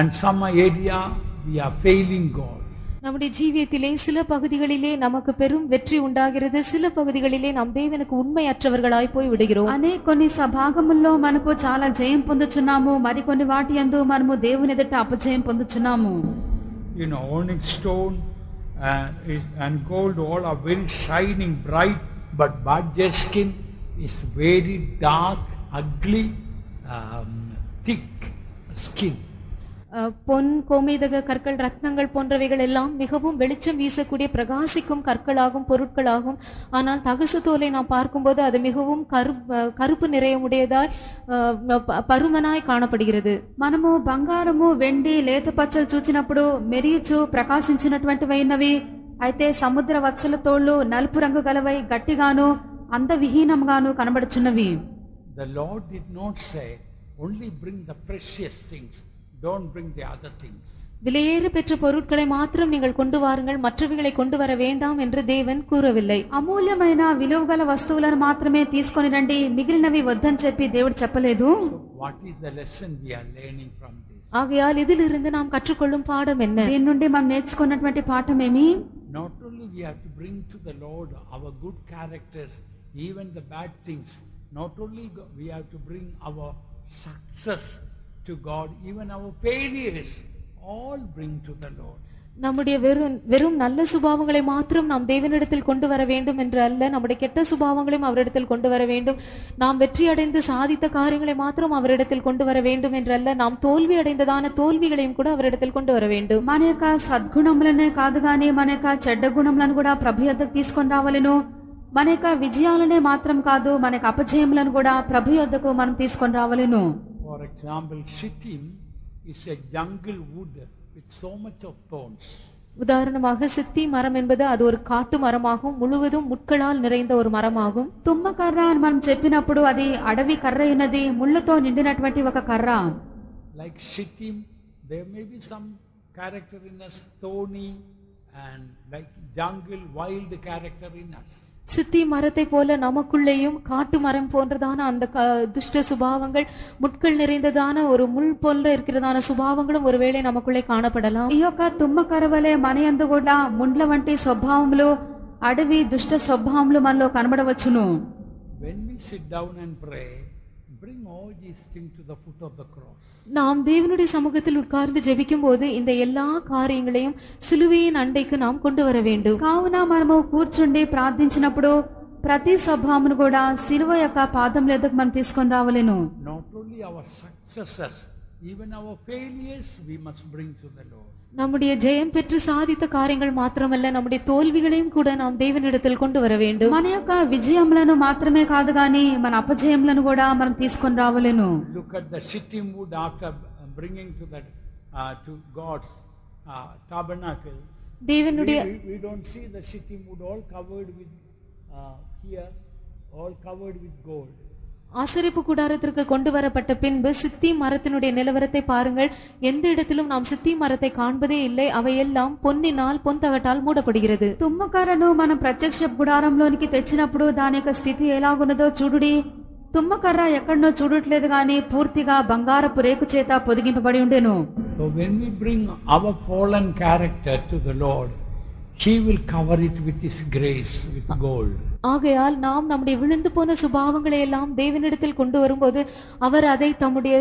and some area we are failing God.
நம்முடைய ஜீவியத்திலே சில பகுதிகளிலே நமக்கு பெரும் வெற்றி உண்டாகிறது, சில பகுதிகளிலே நாம் தேவனுக்கு உண்மையற்றவர்களாய் போய் விடுகிறோம்.
కొన్ని భాగముల్లో మనకు చాలా జయం పొందుచున్నాము, మరికొన్ని వాటి యందు మనము దేవుని ఎదుట అపజయం పొందుచున్నాము.
You know, onyx stone and gold all are very shining bright, but badger skin is very dark, ugly, thick skin.
பொன், கோமேதக கற்கள், ரத்னங்கள் போன்றவைகள் எல்லாம் மிகவும் வெளிச்சம் வீசக்கூடிய பிரகாசிக்கும் கற்களாகும், பொருட்களாகும். ஆனால் தகசு தோலை நாம் பார்க்கும்போது அது மிகவும் கருப்பு நிறமுடையதாய் பருமனாய் காணப்படுகிறது.
మనము బంగారము, వెండి, లేత పచ్చలు చూచినప్పుడు మెరియుచు ప్రకాశించినటువంటివైనవి. అయితే సముద్ర వత్సల తోళ్లు నలుపు రంగు గలవై గట్టిగాను అందవిహీనంగాను కనబడుచున్నవి.
The Lord did not say, only bring the precious things, don't bring the other things.
விலையேற பெற்ற பொருட்களை மாத்திரம் நீங்கள் கொண்டு வாருங்கள், மற்றவைகளை கொண்டு வர வேண்டாம் என்று தேவன் கூறவில்லை.
అమూల్యమైన విలువగల వస్తువులను మాత్రమే తీసుకొని రండి, మిగిలినవి వద్దని చెప్పి దేవుడు చెప్పలేదు.
What is the lesson we are learning from this?
ஆகையால் இதிலிருந்து நாம் கற்றுக்கொள்ளும் பாடம் என்ன?
దీని నుండి మనం నేర్చుకున్నటువంటి పాఠం ఏమి?
Not only we have to bring to the Lord our good characters, even the bad things. Not only we have to bring our success to God, even our failures, all bring to the Lord.
நம்முடைய வெறும் நல்ல சுபாவங்களை மாத்திரம் நாம் தேவனிடத்தில் கொண்டு வர வேண்டும் என்று அல்ல, நம்முடைய கெட்ட சுபாவங்களையும் அவரிடத்தில் கொண்டு வர வேண்டும். நாம் வெற்றி அடைந்து சாதித்த காரியங்களை மாத்திரம் அவரிடத்தில் கொண்டு வர வேண்டும் என்று அல்ல, நாம் தோல்வி அடைந்ததான தோல்விகளையும் கூட அவரிடத்தில் கொண்டு வர வேண்டும்.
మన యొక్క సద్గుణములనే కాదు గాని మన యొక్క చెడ్డ గుణములను కూడా ప్రభు యొద్దకు తీసుకొని రావాలను. మన యొక్క విజయాలనే మాత్రం కాదు, మన యొక్క అపజయములను కూడా ప్రభు యొద్దకు మనం తీసుకొని రావాలను.
For example, Shittim is a jungle wood with so much of thorns.
உதாரணமாக சித்தி மரம் என்பது அது ஒரு காட்டு மரமாகும், முழுவதும் முட்களால் நிறைந்த ஒரு மரமாகும்.
తుమ్మకర్ర అని మనం చెప్పినప్పుడు అది అడవి కర్ర ఉన్నది, ముళ్ళతో నిండినటువంటి ఒక కర్ర.
Like Shittim, there may be some character in us, thorny and like jungle, wild character in us.
சித்தி மரத்தை போல நமக்குள்ளேயும் காட்டு மரம் போன்றதான அந்த துஷ்ட சுபாவங்கள், முட்கள் நிறைந்ததான ஒரு முள் போல இருக்கிறதான சுபாவங்களும் ஒருவேளை நமக்குள்ளே காணப்படலாம்.
ఈ యొక్క తుమ్మకర్ర వలె మన యందు కూడా ముండ్ల వంటి స్వభావములు, అడవి దుష్ట స్వభావములు మనలో కనబడవచ్చును.
When we sit down and pray, bring all these things to the foot of the cross.
நாம் தேவனுடைய சமூகத்தில் உட்கார்ந்து ஜெபிக்கும் போது இந்த எல்லா காரியங்களையும் சிலுவையின் அண்டைக்கு நாம் கொண்டு வர வேண்டும்.
కావున మనము కూర్చుండి ప్రార్థించినప్పుడు ప్రతి స్వభావమును కూడా సిలువ యొక్క పాదముల ఎదుకు మనం తీసుకొని రావాలను.
Not only our successes, even our failures we must bring to the Lord.
நம்முடைய ஜெயம் பெற்று சாதித்த காரியங்கள் மாத்திரமல்ல, நம்முடைய தோல்விகளையும் கூட நாம் தேவனிடத்தில் கொண்டு வர வேண்டும்.
మన యొక్క విజయములను మాత్రమే కాదు గాని మన అపజయములను కూడా మనం తీసుకొని రావాలను.
Look at the Shittim wood after bringing to that to God's tabernacle.
தேவனுடைய
We don't see the Shittim wood all covered with here, all covered with gold.
ஆசரிப்பு கூடாரத்திற்கு கொண்டு வரப்பட்ட பின்பு சித்தி மரத்தினுடைய நிலவரத்தை பாருங்கள். எந்த இடத்திலும் நாம் சித்தி மரத்தை காண்பதே இல்லை. அவையெல்லாம் பொன்னினால், பொன்தகட்டால் மூடப்படுகிறது.
తుమ్మకర్రను మనం ప్రత్యక్ష గుడారంలోనికి తెచ్చినప్పుడు దాని యొక్క స్థితి ఎలాగున్నదో చూడుడి. తుమ్మకర్ర ఎక్కడనో చూడట్లేదు గాని పూర్తిగా బంగారపు రేకు చేత పొదిగింపబడి ఉండెను.
So when we bring our fallen character to the Lord, He will cover it with His grace, with gold.
ஆகையால் நாம் நம்முடைய விழுந்து போன சுபாவங்களை எல்லாம் தேவனிடத்தில் கொண்டு வரும்போது அவர் அதை தம்முடைய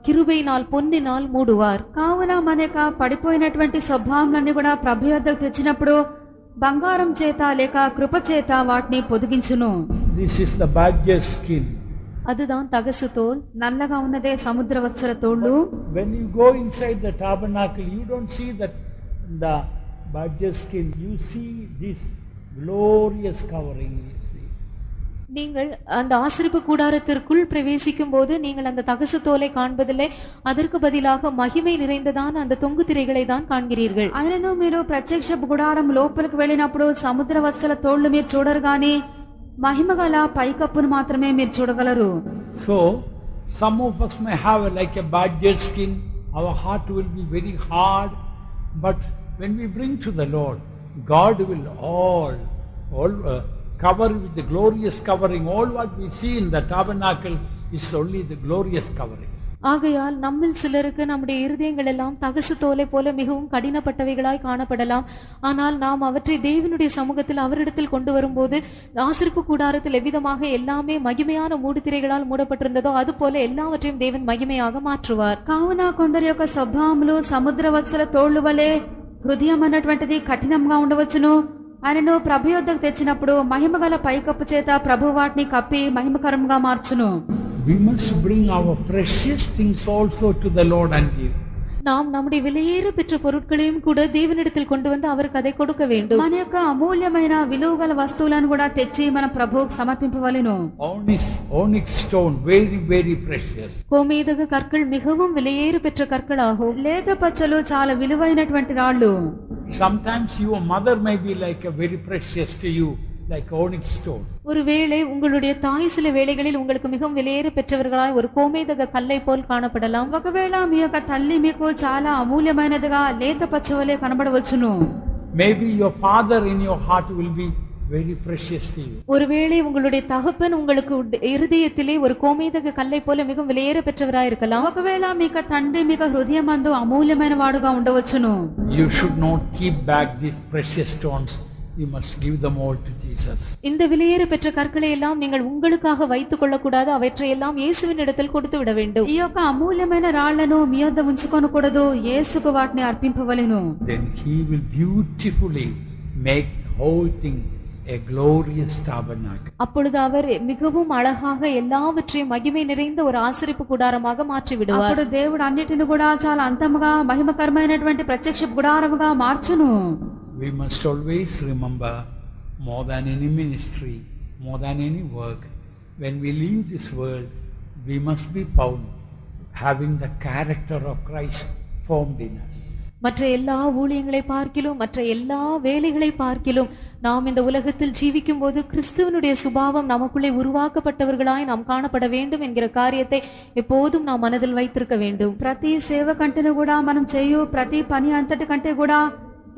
கிருபையினால், பொன்னினால் மூடுவார்.
కావున మన యొక్క పడిపోయినటువంటి స్వభావాలన్నీ కూడా ప్రభు యొద్దకు తెచ్చినప్పుడు బంగారం చేత లేక కృప చేత వాటిని పొదిగించును.
This is the badger skin.
அதுதான் தகசு தோல்.
నల్లగా ఉన్నదే సముద్ర వత్సల తోళ్ళు.
When you go inside the tabernacle, you don't see that the badger skin. You see this glorious covering. You see.
நீங்கள் அந்த ஆசரிப்பு கூடாரத்திற்குள் பிரவேசிக்கும் போது நீங்கள் அந்த தகசு தோலை காண்பதில்லை, அதற்கு பதிலாக மகிமை நிறைந்ததான அந்த தொங்கு திரைகளை தான் காண்கிறீர்கள்.
ఆయనను మీరు ప్రత్యక్ష గుడారం లోపలికి వెళ్ళినప్పుడు సముద్ర వత్సల తోళ్లు మీరు చూడరు గాని మహిమగల పైకప్పును మాత్రమే మీరు చూడగలరు.
So some of us may have like a badger skin. Our heart will be very hard, but when we bring to the Lord, God will all cover with the glorious covering. All what we see in the tabernacle is only the glorious covering.
ஆகையால் நம்மில் சிலருக்கு நம்முடைய இருதயங்கள் எல்லாம் தகசு தோலை போல மிகவும் கடினப்பட்டவைகளாய் காணப்படலாம். ஆனால் நாம் அவற்றை தேவனுடைய சமூகத்தில் அவரிடத்தில் கொண்டு வரும்போது ஆசரிப்பு கூடாரத்தில் எவ்விதமாக எல்லாமே மகிமையான மூடுதிரைகளால் மூடப்பட்டிருந்ததோ அது போல எல்லாவற்றையும் தேவன் மகிமையாக மாற்றுவார்.
కావున కొందరి యొక్క స్వభావములు సముద్ర వత్సల తోళ్లు వలె హృదయం అన్నటువంటిది కఠినంగా ఉండవచ్చును. ఆయనను ప్రభు యొద్దకు తెచ్చినప్పుడు మహిమగల పైకప్పు చేత ప్రభు వాటిని కప్పి మహిమకరంగా మార్చును.
We must bring our precious things also to the Lord and give.
நாம் நம்முடைய விலையேற பெற்ற பொருட்களையும் கூட தேவனிடத்தில் கொண்டு வந்து அவருக்கு அதை கொடுக்க வேண்டும்.
మన యొక్క అమూల్యమైన విలువగల వస్తువులను కూడా తెచ్చి మన ప్రభువుకు సమర్పింపవలెను.
Onyx stone, very, very precious.
கோமேதக கற்கள் மிகவும் விலையேற பெற்ற கற்களாகும்.
లేత పచ్చలు చాలా విలువైనటువంటి రాళ్ళు.
Sometimes your mother may be like a very precious to you, like onyx stone.
ஒருவேளை உங்களுடைய தாய் சில வேளைகளில் உங்களுக்கு மிகவும் விலையேற பெற்றவர்களாய் ஒரு கோமேதக கல்லை போல் காணப்படலாம்.
ఒకవేళ మీ యొక్క తల్లి మీకు చాలా అమూల్యమైనదిగా లేత పచ్చవలే కనబడవచ్చును.
Maybe your father in your heart will be very precious to you.
ஒருவேளை உங்களுடைய தகப்பன் உங்களுக்கு இருதயத்திலே ஒரு கோமேதக கல்லை போல மிகவும் விலையேற பெற்றவராய் இருக்கலாம்.
ఒకవేళ మీ యొక్క తండ్రి మీ యొక్క హృదయమందు అమూల్యమైన వాడుగా ఉండవచ్చును.
You should not keep back these precious stones. You must give them all to Jesus.
இந்த விலையேற பெற்ற கற்களை எல்லாம் நீங்கள் உங்களுக்காக வைத்துக் கொள்ளக்கூடாது. அவற்றை எல்லாம் இயேசுவின் இடத்தில் கொடுத்து விட வேண்டும்.
ఈ యొక్క అమూల్యమైన రాళ్లను మీ వద్ద ఉంచుకొనకూడదు, యేసుకు వాటిని అర్పింపవలెను.
Then he will beautifully make the whole thing a glorious tabernacle.
அப்பொழுது அவர் மிகவும் அழகாக எல்லாவற்றையும் மகிமை நிறைந்த ஒரு ஆசரிப்பு கூடாரமாக மாற்றி விடுவார்.
అప్పుడు దేవుడు అన్నిటిని కూడా చాలా అంతముగా మహిమకరమైనటువంటి ప్రత్యక్ష గుడారముగా మార్చును.
We must always remember, more than any ministry, more than any work, when we leave this world, we must be found having the character of Christ formed in us.
மற்ற எல்லா ஊழியங்களை பார்க்கிலும் மற்ற எல்லா வேலைகளை பார்க்கிலும் நாம் இந்த உலகத்தில் ஜீவிக்கும் போது கிறிஸ்துவனுடைய சுபாவம் நமக்குள்ளே உருவாக்கப்பட்டவர்களாய் நாம் காணப்பட வேண்டும் என்கிற காரியத்தை எப்போதும் நாம் மனதில் வைத்திருக்க வேண்டும்.
ప్రతి సేవ కంటేను కూడా మనం చేయు ప్రతి పని అంతటి కంటే కూడా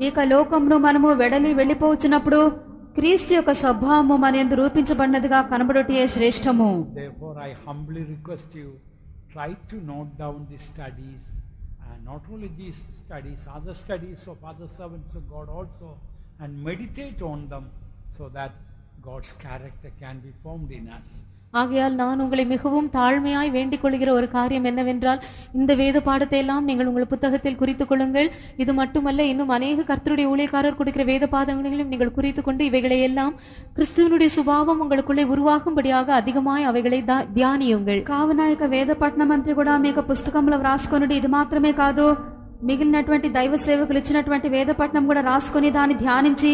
ఇక లోకంలో మనము వెళ్ళిపోవచ్చినప్పుడు క్రీస్తు యొక్క స్వభావము మన యందు రూపించబడినదిగా కనబడుటయే శ్రేష్టము.
Therefore I humbly request you, try to note down these studies, and not only these studies, other studies of other servants of God also, and meditate on them so that God's character can be formed in us.
ஆகையால் நான் உங்களை மிகவும் தாழ்மையாய் வேண்டிக் கொள்கிற ஒரு காரியம் என்னவென்றால், இந்த வேத பாடத்தை எல்லாம் நீங்கள் உங்கள் புத்தகத்தில் குறித்துக் கொள்ளுங்கள். இது மட்டுமல்ல, இன்னும் அநேக கர்த்தருடைய ஊழியக்காரர் கொடுக்கிற வேத பாதங்களையும் நீங்கள் குறித்துக் கொண்டு இவைகளை எல்லாம் கிறிஸ்துவனுடைய சுபாவம் உங்களுக்குள்ளே உருவாகும்படியாக அதிகமாய் அவைகளை தியானியுங்கள்.
కావున ఇక వేద పఠనం అంతా కూడా మీకు పుస్తకంలో వ్రాసుకొనుడి. ఇది మాత్రమే కాదు, మిగిలినటువంటి దైవ సేవకులు ఇచ్చినటువంటి వేద పఠనం కూడా రాసుకొని దాన్ని ధ్యానించి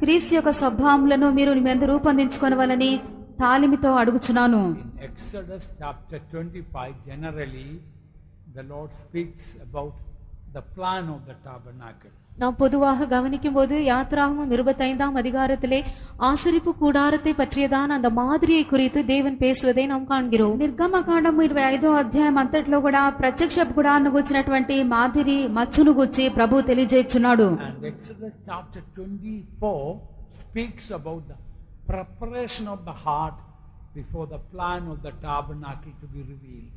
క్రీస్తు యొక్క స్వభావములను మీరు మీ యందు రూపొందించుకొనవలని తాలిమితో అడుగుచున్నాను.
In Exodus chapter 25, generally the Lord speaks about the plan of the tabernacle.
நாம் பொதுவாக கவனிக்கும் போது யாத்ராகமம் 25ஆம் அதிகாரத்திலே ஆசரிப்பு கூடாரத்தை பற்றியதான அந்த மாதிரியை குறித்து தேவன் பேசுவதை நாம் காண்கிறோம்.
నిర్గమకాండము 25వ అధ్యాయం అంతట్లో కూడా ప్రత్యక్ష గుడారను గురించినటువంటి మాదిరి మచ్చును గురించి ప్రభు తెలియజేస్తున్నాడు.
And Exodus chapter 24 speaks about the preparation of the heart before the plan of the tabernacle to be revealed.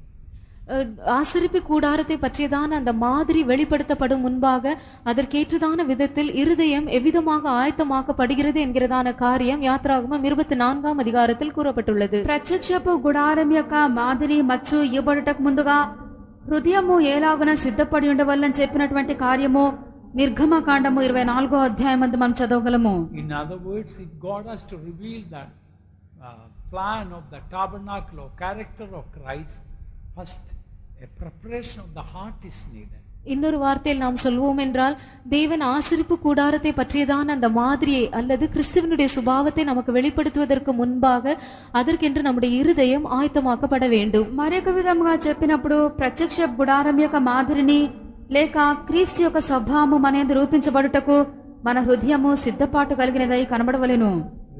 ஆசரிப்பு கூடாரத்தை பற்றியதான அந்த மாதிரி வெளிப்படுத்தப்படும் முன்பாக அதற்கேற்றதான விதத்தில் இருதயம் எவ்விதமாக ஆயத்தமாக்கப்படுகிறது என்கிறதான காரியம் யாத்ராகமம் 24ஆம் அதிகாரத்தில் கூறப்பட்டுள்ளது.
ప్రత్యక్షపు గుడారం యొక్క మాదిరి మచ్చు ఇవ్వబడుటకు ముందుగా హృదయము ఎలాగున సిద్ధపడి ఉండవల్లని చెప్పినటువంటి కార్యము నిర్గమకాండము 24వ అధ్యాయం అందు మనం చదవగలము.
In other words, if God has to reveal that plan of the tabernacle or character of Christ, first a preparation of the heart is needed.
இன்னொரு வார்த்தையில் நாம் சொல்வோம் என்றால், தேவன் ஆசரிப்பு கூடாரத்தை பற்றியதான அந்த மாதிரியை அல்லது கிறிஸ்துவனுடைய சுபாவத்தை நமக்கு வெளிப்படுத்துவதற்கு முன்பாக அதற்கென்று நம்முடைய இருதயம் ஆயத்தமாக்கப்பட வேண்டும்.
మరొక విధముగా చెప్పినప్పుడు ప్రత్యక్ష గుడారం యొక్క మాదిరిని లేక క్రీస్తు యొక్క స్వభావము మన యందు రూపించబడుటకు మన హృదయము సిద్ధపాటు కలిగినదై కనబడవలెను.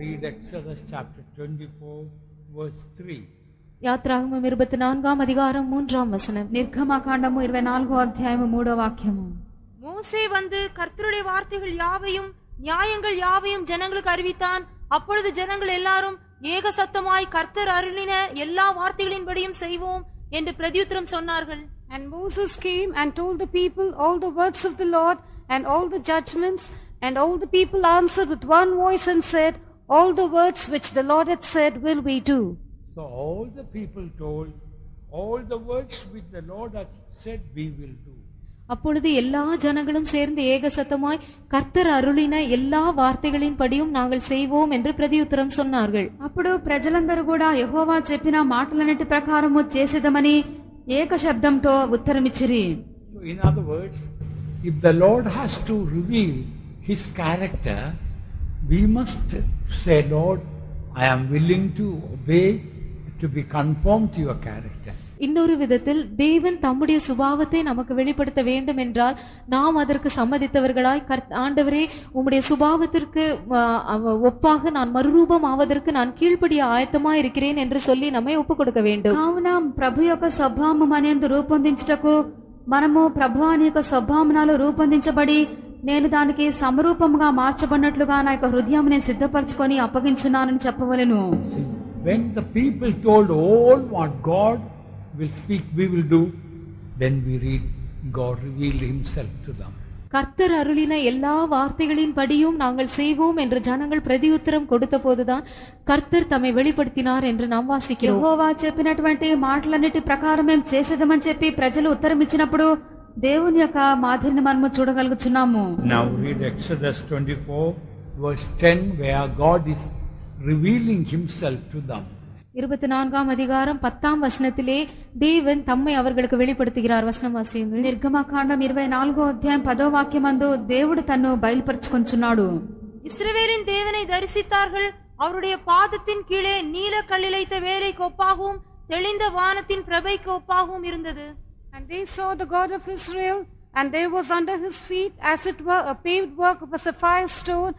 Read Exodus chapter 24 verse 3.
யாத்ராகமம் 24ஆம் அதிகாரம் 3ஆம் வசனம்.
నిర్గమకాండము 24వ అధ్యాయము 3వ వాక్యము.
மோசே வந்து கர்த்தருடைய வார்த்தைகள் யாவையும் நியாயங்கள் யாவையும் ஜனங்களுக்கு அறிவித்தான். அப்பொழுது ஜனங்கள் எல்லாரும் ஏக சத்தமாய் கர்த்தர் அருளின எல்லா வார்த்தைகளின்படியும் செய்வோம் என்று பிரதியுத்தரம் சொன்னார்கள்.
And Moses came and told the people all the words of the Lord and all the judgments, and all the people answered with one voice and said, all the words which the Lord had said will we do.
So all the people told, all the words which the Lord has said we will do.
அப்பொழுது எல்லா ஜனங்களும் சேர்ந்து ஏக சத்தமாய் கர்த்தர் அருளின எல்லா வார்த்தைகளின் படியும் நாங்கள் செய்வோம் என்று பிரதியுத்தரம் சொன்னார்கள்.
అప్పుడు ప్రజలందరూ కూడా యెహోవా చెప్పిన మాటలన్నిటి ప్రకారము చేసేదమని ఏక శబ్దంతో ఉత్తరమిచ్చిరి.
So in other words, if the Lord has to reveal His character, we must say, Lord, I am willing to obey, to be conformed to your character.
இன்னொரு விதத்தில் தேவன் தம்முடைய சுபாவத்தை நமக்கு வெளிப்படுத்த வேண்டும் என்றால் நாம் அதற்கு சம்மதித்தவர்களாய் ஆண்டவரே உம்முடைய சுபாவத்திற்கு ஒப்பாக நான் மறுரூபம் ஆவதற்கு நான் கீழ்ப்படிய ஆயத்தமாய் இருக்கிறேன் என்று சொல்லி நம்மை ஒப்புக் கொடுக்க வேண்டும்.
కావున ప్రభు యొక్క స్వభావం మనందు రూపొందించుటకు మనము ప్రభువాని యొక్క స్వభావమునాలో రూపొందించబడి నేను దానికి సమరూపముగా మార్చబడినట్లుగా నా యొక్క హృదయం నేను సిద్ధపరచుకొని అప్పగించున్నానని చెప్పవలెను.
When the people told all what God will speak, we will do, then we read God revealed Himself to them.
கர்த்தர் அருளின எல்லா வார்த்தைகளின் படியும் நாங்கள் செய்வோம் என்று ஜனங்கள் பிரதியுத்தரம் கொடுத்த போதுதான் கர்த்தர் தம்மை வெளிப்படுத்தினார் என்று நாம் வாசிக்கிறோம்.
యెహోవా చెప్పినటువంటి మాటలన్నిటి ప్రకారం మేము చేసేదమని చెప్పి ప్రజలు ఉత్తరం ఇచ్చినప్పుడు దేవుని యొక్క మాదిరిని మనము చూడగలుగుచున్నాము.
Now read Exodus 24 verse 10 where God is revealing Himself to them.
24ஆம் அதிகாரம் 10ஆம் வசனத்திலே தேவன் தம்மை அவர்களுக்கு வெளிப்படுத்துகிறார். வசனம் வாசியுங்கள்.
నిర్గమకాండం 24వ అధ్యాయం 10వ వాక్యమందు దేవుడు తన్ను బయలుపరుచుకొంచున్నాడు.
இஸ்ரவேலின் தேவனை தரிசித்தார்கள். அவருடைய பாதத்தின் கீழே நீல கல்லிழைத்த வேலைக்கு ஒப்பாகவும் தெளிந்த வானத்தின் பிரபைக்கு ஒப்பாகவும் இருந்தது.
And they saw the God of Israel, and there was under His feet as it were a paved work of a sapphire stone,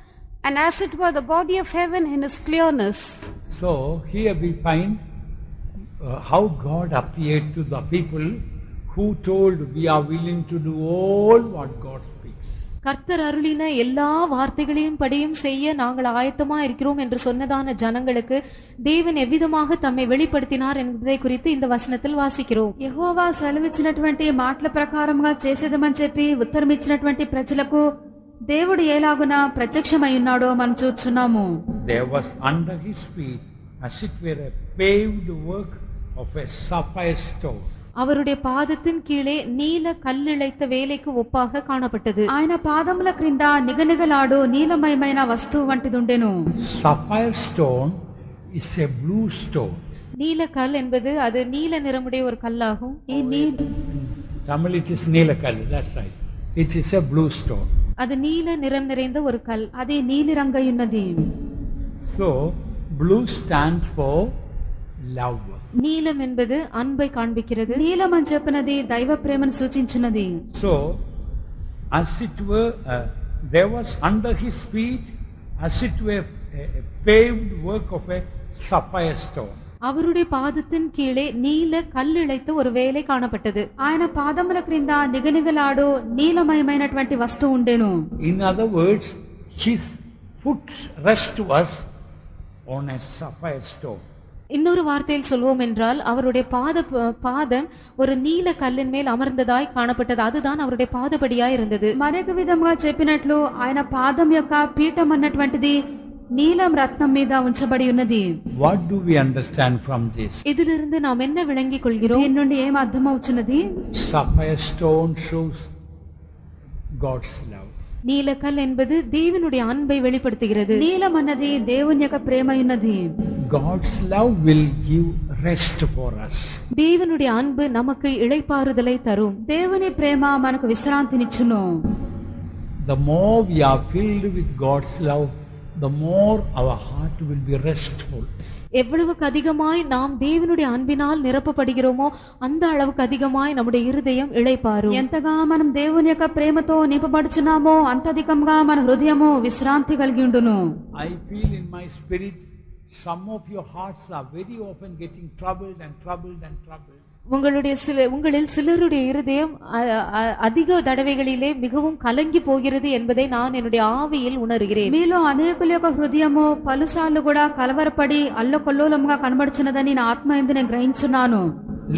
and as it were the body of heaven in His clearness.
So here we find how God appeared to the people who told, we are willing to do all what God speaks.
கர்த்தர் அருளின எல்லா வார்த்தைகளையும் படியும் செய்ய நாங்கள் ஆயத்தமா இருக்கிறோம் என்று சொன்னதான ஜனங்களுக்கு தேவன் எவ்விதமாக தம்மை வெளிப்படுத்தினார் என்பதை குறித்து இந்த வசனத்தில் வாசிக்கிறோம்.
యెహోవా సెలవిచ్చినటువంటి మాటల ప్రకారంగా చేసేదమని చెప్పి ఉత్తరం ఇచ్చినటువంటి ప్రజలకు దేవుడు ఎలాగున ప్రత్యక్షమై ఉన్నాడో మనం చూస్తున్నాము.
There was under His feet as it were a paved work of a sapphire stone.
அவருடைய பாதத்தின் கீழே நீல கல்லிழைத்த வேலைக்கு ஒப்பாக காணப்பட்டது.
ఆయన పాదముల క్రింద నిగనిగలాడు నీలమయమైన వస్తువు వంటిదుండెను.
Sapphire stone is a blue stone.
நீல கல் என்பது அது நீல நிறமுடைய ஒரு கல்லாகும்.
Tamil it is Neelakalli, that's right. It is a blue stone.
அது நீல நிறம் நிறைந்த ஒரு கல்.
అది నీలి రంగయున్నది.
So blue stands for love.
நீலம் என்பது அன்பை காண்பிக்கிறது.
నీలం అని చెప్పినది దైవ ప్రేమను సూచించినది.
So as it were there was under His feet as it were a paved work of a sapphire stone.
அவருடைய பாதத்தின் கீழே நீல கல்லிழைத்த ஒரு வேலை காணப்பட்டது.
ఆయన పాదముల క్రింద నిగనిగలాడు నీలమయమైనటువంటి వస్తువు ఉండెను.
In other words, His foot rest was on a sapphire stone.
இன்னொரு வார்த்தையில் சொல்வோம் என்றால் அவருடைய பாதம் ஒரு நீல கல்லின் மேல் அமர்ந்ததாய் காணப்பட்டது. அதுதான் அவருடைய பாதபடியாய் இருந்தது.
మరొక విధంగా చెప్పినట్లు ఆయన పాదం యొక్క పీఠం అన్నటువంటిది నీలం రత్నం మీద ఉంచబడి ఉన్నది.
What do we understand from this?
இதிலிருந்து நாம் என்ன விளங்கிக் கொள்கிறோம்?
దీని నుండి ఏం అర్థమవుతున్నది?
Sapphire stone shows God's love.
நீலக்கல் என்பது தேவனுடைய அன்பை வெளிப்படுத்துகிறது.
నీలం అన్నది దేవుని యొక్క ప్రేమ ఉన్నది.
God's love will give rest for us.
தேவனுடைய அன்பு நமக்கு இளைப்பாறுதலை தரும்.
దేవుని ప్రేమ మనకు విశ్రాంతినిచ్చును.
The more we are filled with God's love, the more our heart will be restful.
எவ்வளவுக்கு அதிகமாய் நாம் தேவனுடைய அன்பினால் நிரப்பப்படுகிறோமோ அந்த அளவுக்கு அதிகமாய் நம்முடைய இருதயம் இளைப்பாறும்.
ఎంతగా మనం దేవుని యొక్క ప్రేమతో నింపబడుచున్నామో అంత అధికంగా మన హృదయము విశ్రాంతి కలిగి ఉండును.
I feel in my spirit some of your hearts are very often getting troubled and troubled and troubled.
உங்களில் சிலருடைய இருதயம் அதிக தடவைகளிலே மிகவும் கலங்கி போகிறது என்பதை நான் என்னுடைய ஆவியில் உணர்கிறேன்.
మీలో అనేకుల యొక్క హృదయము పలుసార్లు కూడా కలవరపడి అల్లకొల్లోలముగా కనబడుచున్నదని నా ఆత్మ యందు నేను గ్రహించున్నాను.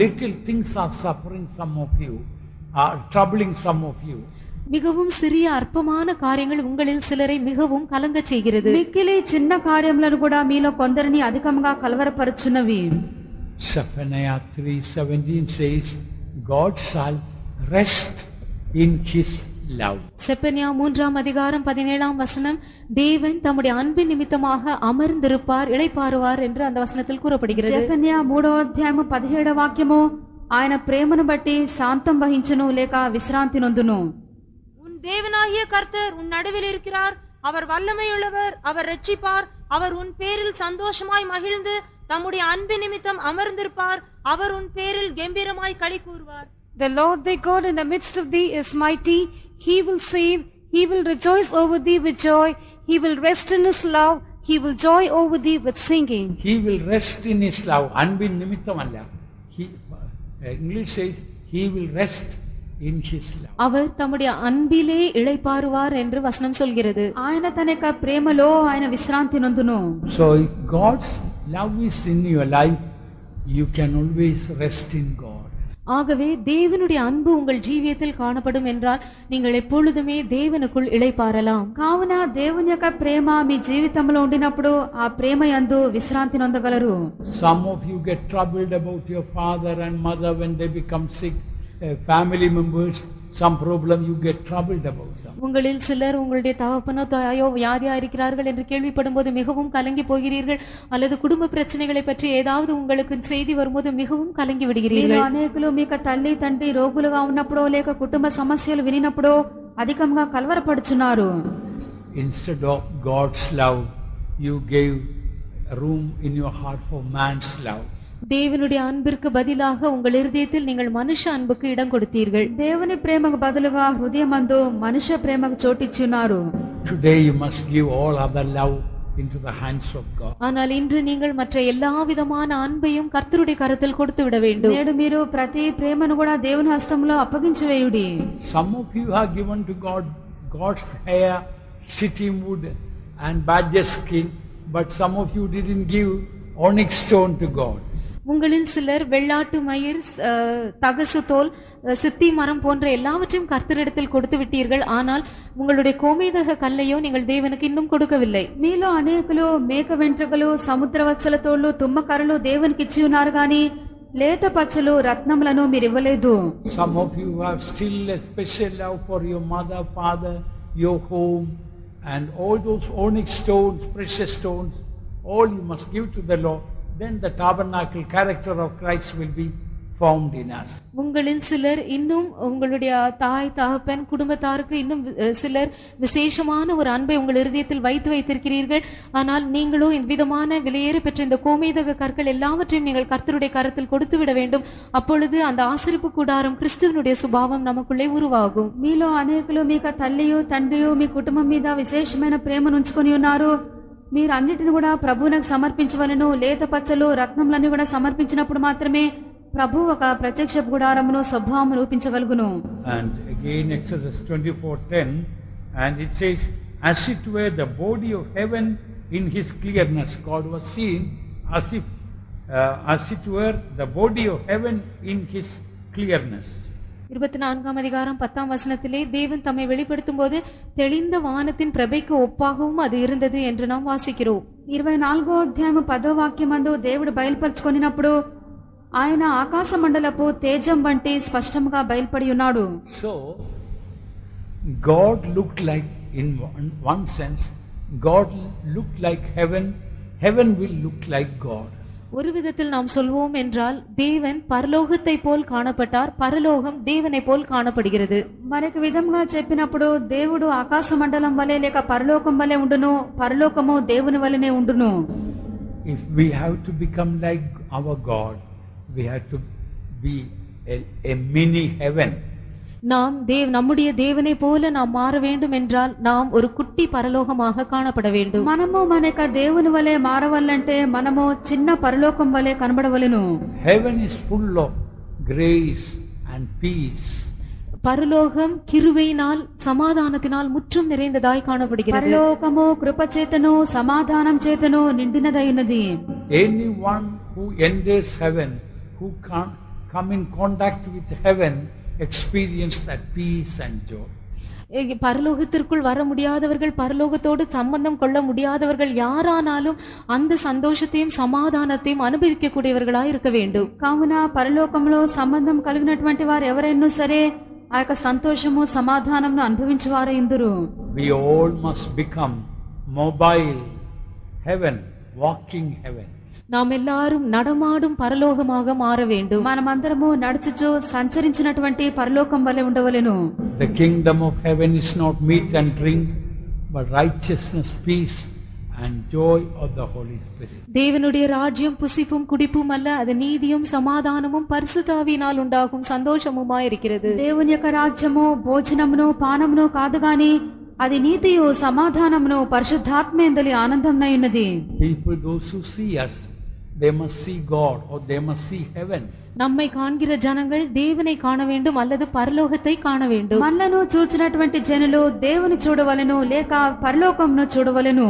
Little things are suffering some of you, are troubling some of you.
மிகவும் சிறிய அற்பமான காரியங்கள் உங்களில் சிலரை மிகவும் கலங்க செய்கிறது.
మిక్కిలి చిన్న కార్యములను కూడా మీలో కొందరిని అధికంగా కలవరపరుచున్నవి.
Zephaniah 3:17 says, God shall rest in His love.
Zephaniah 3ஆம் அதிகாரம் 17ஆம் வசனம், தேவன் தம்முடைய அன்பின் நிமித்தமாக அமர்ந்திருப்பார், இளைப்பாறுவார் என்று அந்த வசனத்தில் கூறப்படுகிறது.
జెఫన్యా 3వ అధ్యాయము 17వ వాక్యము, ఆయన ప్రేమను బట్టి శాంతం వహించును లేక విశ్రాంతి నొందును.
உன் தேவனாகிய கர்த்தர் உன் நடுவில் இருக்கிறார். அவர் வல்லமையுள்ளவர், அவர் இரட்சிப்பார். அவர் உன் பேரில் சந்தோஷமாய் மகிழ்ந்து தம்முடைய அன்பு நிமித்தம் அமர்ந்திருப்பார். அவர் உன் பேரில் கம்பீரமாய் களி கூறுவார்.
The Lord thy God in the midst of thee is mighty. He will save. He will rejoice over thee with joy. He will rest in his love. He will joy over thee with singing.
He will rest in his love. Anbin nimittam alla. English says he will rest in his love.
அவர் தம்முடைய அன்பிலே இளைப்பாறுவார் என்று வசனம் சொல்கிறது.
ఆయన తన యొక్క ప్రేమలో ఆయన విశ్రాంతి నొందును.
So if God's love is in your life, you can always rest in God.
ஆகவே தேவனுடைய அன்பு உங்கள் ஜீவியத்தில் காணப்படும் என்றால் நீங்கள் எப்பொழுதுமே தேவனுக்குள் இளைப்பாறலாம்.
కావున దేవుని యొక్క ప్రేమ మీ జీవితంలో ఉండినప్పుడు ఆ ప్రేమ యందు విశ్రాంతి నొందగలరు.
Some of you get troubled about your father and mother when they become sick, family members, some problem you get troubled about them.
உங்களில் சிலர் உங்களுடைய தகப்பனோ தாயோ வியாதியா இருக்கிறார்கள் என்று கேள்விப்படும் போது மிகவும் கலங்கி போகிறீர்கள். அல்லது குடும்ப பிரச்சனைகளை பற்றி ஏதாவது உங்களுக்கு செய்தி வரும்போது மிகவும் கலங்கி விடுகிறீர்கள்.
అనేకులు మీకు తల్లి తండ్రి రోగులుగా ఉన్నప్పుడు లేక కుటుంబ సమస్యలు వినినప్పుడు అధికంగా కలవరపడుచున్నారు.
Instead of God's love, you gave room in your heart for man's love.
தேவனுடைய அன்பிற்கு பதிலாக உங்கள் இருதயத்தில் நீங்கள் மனுஷ அன்புக்கு இடம் கொடுத்தீர்கள்.
దేవుని ప్రేమకు బదులుగా హృదయమందు మనుష్య ప్రేమకు చోటిచ్చున్నారు.
Today you must give all other love into the hands of God.
ஆனால் இன்று நீங்கள் மற்ற எல்லா விதமான அன்பையும் கர்த்தருடைய கரத்தில் கொடுத்து விட வேண்டும்.
నేడు మీరు ప్రతి ప్రేమను కూడా దేవుని హస్తంలో అప్పగించివేయుడి.
Some of you have given to God God's hair, shittim wood and badger skin, but some of you didn't give onyx stone to God.
உங்களில் சிலர் வெள்ளாட்டு மயிர், தகசு தோல், சித்தி மரம் போன்ற எல்லாவற்றையும் கர்த்தரிடத்தில் கொடுத்து விட்டீர்கள். ஆனால் உங்களுடைய கோமேதக கல்லையோ நீங்கள் தேவனுக்கு இன்னும் கொடுக்கவில்லை.
మీలో అనేకులు మేక వెంట్రుకలు, సముద్రవత్సల తోళ్లు, తుమ్మకర్రలు దేవునికి ఇచ్చి ఉన్నారు గాని లేత పచ్చలు, రత్నములను మీరు ఇవ్వలేదు.
Some of you have still a special love for your mother, father, your home, and all those onyx stones, precious stones, all you must give to the Lord. Then the tabernacle character of Christ will be formed in us.
உங்களில் சிலர் இன்னும் உங்களுடைய தாய் தகப்பன் குடும்பத்தாருக்கு இன்னும் சிலர் விசேஷமான ஒரு அன்பை உங்கள் இருதயத்தில் வைத்திருக்கிறீர்கள். ஆனால் நீங்களோ விதமான விலையேற பெற்ற இந்த கோமேதக கற்கள் எல்லாவற்றையும் நீங்கள் கர்த்தருடைய கரத்தில் கொடுத்து விட வேண்டும். அப்பொழுது அந்த ஆசரிப்பு கூடாரம் கிறிஸ்துவனுடைய சுபாவம் நமக்குள்ளே உருவாகும்.
మీలో అనేకులు మీకు తల్లియు తండ్రియు మీ కుటుంబం మీద విశేషమైన ప్రేమను ఉంచుకొని ఉన్నారు. మీరు అన్నిటిని కూడా ప్రభువునకు సమర్పించవలెను. లేత పచ్చలు, రత్నములన్నీ కూడా సమర్పించినప్పుడు మాత్రమే ప్రభు ఒక ప్రత్యక్ష గుడారమును స్వభావము రూపించగలుగును.
And again Exodus 24:10, and it says, as it were the body of heaven in his clearness. God was seen as it were the body of heaven in his clearness.
24ஆம் அதிகாரம் 10ஆம் வசனத்திலே தேவன் தம்மை வெளிப்படுத்தும் போது தெளிந்த வானத்தின் பிரபைக்கு ஒப்பாகவும் அது இருந்தது என்று நாம் வாசிக்கிறோம்.
24వ అధ్యాయం 10వ వాక్యమందు దేవుడు బయలుపరచుకొనినప్పుడు ఆయన ఆకాశ మండలపు తేజం వంటి స్పష్టంగా బయలుపడి ఉన్నాడు.
So God looked like, in one sense, God looked like heaven. Heaven will look like God.
ஒரு விதத்தில் நாம் சொல்வோம் என்றால் தேவன் பரலோகத்தை போல் காணப்பட்டார், பரலோகம் தேவனை போல் காணப்படுகிறது.
మరొక విధంగా చెప్పినప్పుడు దేవుడు ఆకాశ మండలం వలె లేక పరలోకం వలె ఉండును, పరలోకము దేవుని వలెనే ఉండును.
If we have to become like our God, we have to be a mini heaven.
நாம் நம்முடைய தேவனை போல நாம் மாற வேண்டும் என்றால் நாம் ஒரு குட்டி பரலோகமாக காணப்பட வேண்டும்.
మనము మనక దేవుని వలె మారవల్లంటే మనము చిన్న పరలోకం వలె కనబడవలెను.
Heaven is full of grace and peace.
பரலோகம் கிருபையினால் சமாதானத்தினால் முற்றும் நிறைந்ததாய் காணப்படுகிறது.
పరలోకము కృప చేతను సమాధానం చేతను నిండినదై ఉన్నది.
Anyone who enters heaven, who come in contact with heaven, experience that peace and joy.
பரலோகத்திற்குள் வர முடியாதவர்கள், பரலோகத்தோடு சம்பந்தம் கொள்ள முடியாதவர்கள் யாரானாலும் அந்த சந்தோஷத்தையும் சமாதானத்தையும் அனுபவிக்க கூடியவர்களாய் இருக்க வேண்டும்.
కావున పరలోకంలో సంబంధం కలిగినటువంటి వారు ఎవరైనా సరే ఆ యొక్క సంతోషము సమాధానమును అనుభవించువారు Induru.
We all must become mobile heaven, walking heaven.
நாம் எல்லாரும் நடமாடும் பரலோகமாக மாற வேண்டும்.
మనమందరము నడుచుచు సంచరించినటువంటి పరలోకం వలె ఉండవలెను.
The kingdom of heaven is not meat and drink, but righteousness, peace and joy of the Holy Spirit.
தேவனுடைய ராஜ்யம் புசிப்பும் குடிப்பும் அல்ல, அது நீதியும் சமாதானமும் பரிசுத்த ஆவியினால் உண்டாகும் சந்தோஷமுமாய் இருக்கிறது.
దేవుని యొక్క రాజ్యము భోజనమును పానమును కాదు గాని అది నీతియు సమాధానమును పరిశుద్ధాత్మేందలి ఆనందమునై ఉన్నది.
People, those who see us, they must see God or they must see heaven.
நம்மை காண்கிற ஜனங்கள் தேவனை காண வேண்டும் அல்லது பரலோகத்தை காண வேண்டும்.
మనలను చూచినటువంటి జనులు దేవుని చూడవలెను లేక పరలోకమును చూడవలెను.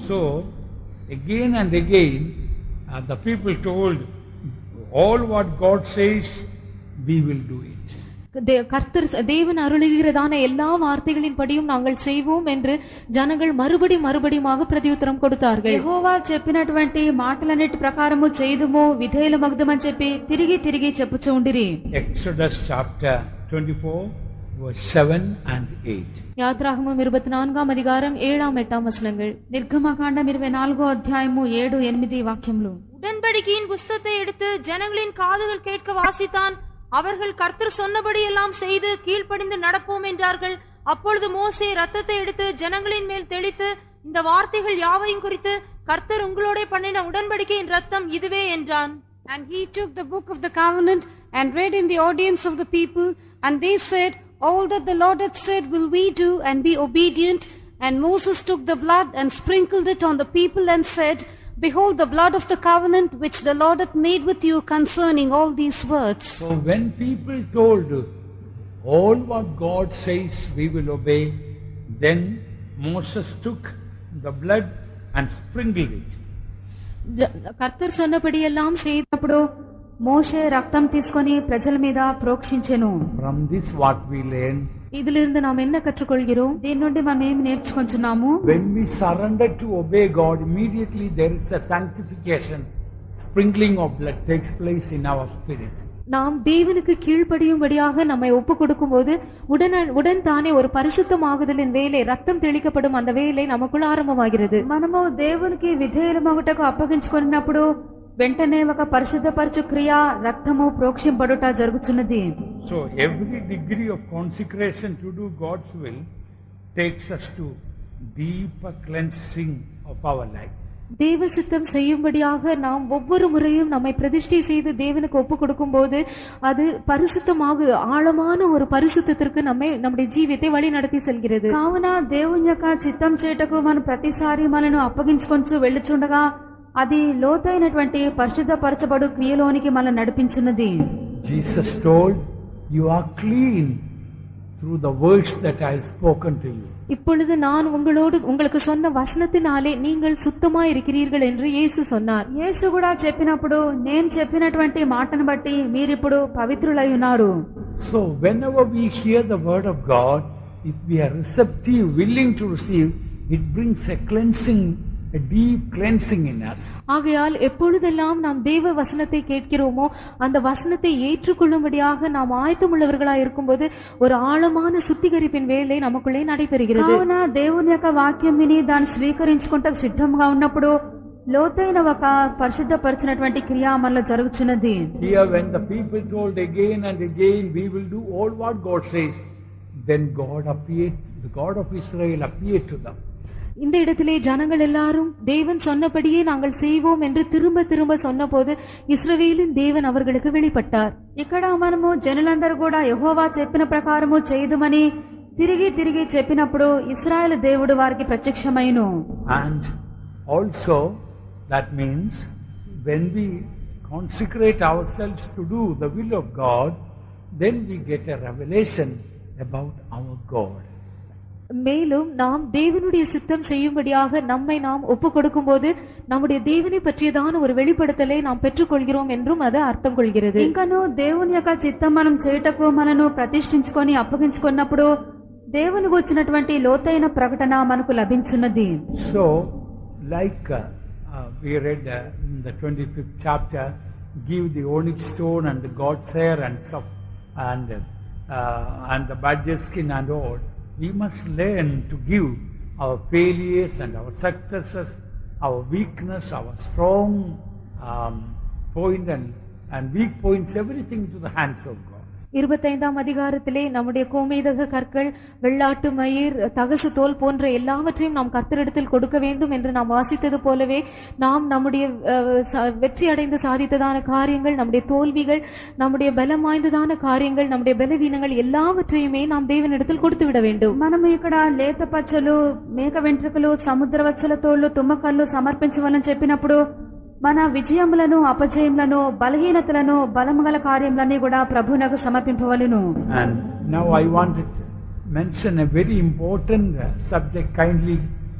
So again and again the people told, all what God says we will do it.
கர்த்தர் தேவன் அருளுகிறதான எல்லா வார்த்தைகளின் படியும் நாங்கள் செய்வோம் என்று ஜனங்கள் மறுபடியுமாக பிரதியுத்தரம் கொடுத்தார்கள்.
యెహోవా చెప్పినటువంటి మాటలన్నిటి ప్రకారము చేయుదుము విధేయులమగుదుమని చెప్పి తిరిగి చెప్పుచూ ఉండిరి.
Exodus chapter 24 verse 7 and 8.
யாத்ராகமம் 24ஆம் அதிகாரம் 7ஆம் 8ஆம் வசனங்கள்.
నిర్గమకాండం 24వ అధ్యాయము 7, 8 వాక్యములు.
உடன்படிக்கையின் புஸ்தகத்தை எடுத்து ஜனங்களின் காதுகள் கேட்க வாசித்தான். அவர்கள் கர்த்தர் சொன்னபடி எல்லாம் செய்து கீழ்ப்படிந்து நடப்போம் என்றார்கள். அப்பொழுது மோசே ரத்தத்தை எடுத்து ஜனங்களின் மேல் தெளித்து, இந்த வார்த்தைகள் யாவையும் குறித்து கர்த்தர் உங்களோட பண்ணின உடன்படிக்கையின் ரத்தம் இதுவே என்றான்.
And he took the book of the covenant and read in the audience of the people, and they said, all that the Lord had said will we do and be obedient. And Moses took the blood and sprinkled it on the people and said, behold the blood of the covenant which the Lord hath made with you concerning all these words.
So when people told all what God says we will obey, then Moses took the blood and sprinkled it.
கர்த்தர் சொன்னபடியெல்லாம்
செய்தప్పుడు మోషే రక్తం తీసుకొని ప్రజల మీద ప్రోక్షించెను.
From this what we learn,
இதிலிருந்து நாம் என்ன கற்றுக்கொள்கிறோம்?
దీని నుండి మనం ఏమి నేర్చుకుంటున్నాము?
when we surrender to obey God, immediately there is a sanctification, sprinkling of blood takes place in our spirit.
நாம் தேவனுக்கு கீழ்ப்படியும்படியாக நம்மை ஒப்பு கொடுக்கும் போது உடன் தானே ஒரு பரிசுத்தமாகுதலின் வேலை, ரத்தம் தெளிக்கப்படும் அந்த வேலை நமக்குள் ஆரம்பமாகிறது.
మనము దేవునికి విధేయులమగుటకు అప్పగించుకున్నప్పుడు వెంటనే ఒక పరిశుద్ధపరచు క్రియ రక్తము ప్రోక్షింపడుట జరుగుతున్నది.
So every degree of consecration to do God's will takes us to deeper cleansing of our life.
தேவ சித்தம் செய்யும்படியாக நாம் ஒவ்வொரு முறையும் நம்மை பிரதிஷ்டை செய்து தேவனுக்கு ஒப்பு கொடுக்கும் போது அது பரிசுத்தமாக ஆழமான ஒரு பரிசுத்தத்திற்கு நம்முடைய జీవితాన్ని வழி நடத்தி செல்கிறது.
కావున దేవుని యొక్క చిత్తం చేయుటకు మనం ప్రతిసారి మనను అప్పగించుకొంచు వెళ్ళుచుండగా అది లోతైనటువంటి పరిశుద్ధపరచబడు క్రియలోనికి మనల్ని నడిపించున్నది.
Jesus told, you are clean through the words that I have spoken to you.
இப்பொழுது நான் உங்களுக்கு சொன்ன வசனத்தினாலே நீங்கள் சுத்தமாய் இருக்கிறீர்கள் என்று இயேசு சொன்னார்.
యేసు కూడా చెప్పినప్పుడు నేను చెప్పినటువంటి మాటను బట్టి మీరిప్పుడు పవిత్రులై ఉన్నారు.
So whenever we hear the word of God, if we are receptive, willing to receive, it brings a cleansing, a deep cleansing in us.
ஆகையால் எப்பொழுதெல்லாம் நாம் தேவ வசனத்தை கேட்கிறோமோ அந்த வசனத்தை ஏற்றுக்கொள்ளும்படியாக நாம் ஆயத்தமுள்ளவர்களாய் இருக்கும்போது ஒரு ஆழமான சுத்திகரிப்பின் வேலை நமக்குள்ளே நடைபெறுகிறது.
కావున దేవుని యొక్క వాక్యం విని దాన్ని స్వీకరించుకుంటకు సిద్ధంగా ఉన్నప్పుడు లోతైన ఒక పరిశుద్ధపరిచినటువంటి క్రియ మనలో జరుగుతున్నది.
Here when the people told again and again, we will do all what God says, then God appeared, the God of Israel appeared to them.
இந்த இடத்திலே ஜனங்கள் எல்லாரும் தேவன் சொன்னபடியே நாங்கள் செய்வோம் என்று திரும்ப சொன்னபோது இஸ்ரவேலின் தேவன் அவர்களுக்கு வெளிப்பட்டார்.
ఇక్కడ మనము జనులందరూ కూడా యెహోవా చెప్పిన ప్రకారము చేయుదుమని తిరిగి చెప్పినప్పుడు ఇశ్రాయేలు దేవుడు వారికి ప్రత్యక్షమైను.
And also that means when we consecrate ourselves to do the will of God, then we get a revelation about our God.
மேலும் நாம் தேவனுடைய சித்தம் செய்யும்படியாக நம்மை நாம் ஒப்பு கொடுக்கும் போது நம்முடைய தேவனை பற்றியதான ஒரு வெளிப்படுத்தலை நாம் பெற்றுக்கொள்கிறோம் என்றும் அது அர்த்தம் கொள்கிறது.
ఇంకను దేవుని యొక్క చిత్తం మనం చేయుటకు మనను ప్రతిష్ఠించుకొని అప్పగించుకున్నప్పుడు దేవుని గురించినటువంటి లోతైన ప్రకటన మనకు లభించున్నది.
So like we read in the 25th chapter, give the onyx stone and the god's hair and stuff and the badger skin and all. We must learn to give our failures and our successes, our weakness, our strong point and weak points, everything to the hands of God.
25ஆம் அதிகாரத்திலே நம்முடைய கோமேதக கற்கள், வெள்ளாட்டு மயிர், தகசு தோல் போன்ற எல்லாவற்றையும் நாம் கர்த்தரிடத்தில் கொடுக்க வேண்டும் என்று நாம் வாசித்தது போலவே நாம் நம்முடைய வெற்றி அடைந்து சாதித்ததான காரியங்கள், நம்முடைய தோல்விகள், நம்முடைய பலம் வாய்ந்ததான காரியங்கள், நம்முடைய பலவீனங்கள் எல்லாவற்றையுமே நாம் தேவனிடத்தில் கொடுத்து விட வேண்டும்.
మనము ఇక్కడ లేత పచ్చలు, మేక వెంట్రుకలు, సముద్ర వత్సల తోళ్లు, తుమ్మకళ్ళు సమర్పించవాలని చెప్పినప్పుడు మన విజయములను, అపజయములను, బలహీనతలను, బలముగల కార్యములన్నీ కూడా ప్రభువునకు సమర్పింపవలెను.
And now I want to mention a very important subject. Kindly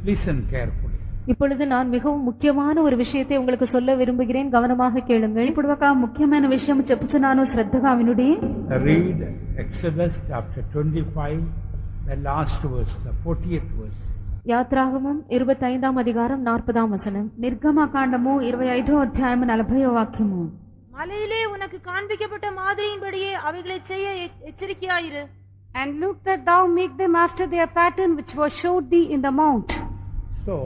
listen carefully.
இப்பொழுது நான் மிகவும் முக்கியமான ஒரு விஷயத்தை உங்களுக்கு சொல்ல விரும்புகிறேன், கவனமாக கேளுங்கள்.
ఇప్పుడు ఒక ముఖ్యమైన విషయం చెప్పుచున్నాను, శ్రద్ధగా వినుడి.
Read Exodus chapter 25, the last verse, the 40th verse.
யாத்ராகமம் 25ஆம் அதிகாரம் 40ஆம் வசனம்.
నిర్గమకాండము 25వ అధ్యాయం 40వ వాక్యము.
மலையிலே உனக்கு காண்பிக்கப்பட்ட மாதிரியின்படியே அவைகளை செய்ய எச்சரிக்கையாயிரு.
And look that thou make them after their pattern which was showed thee in the mount.
So,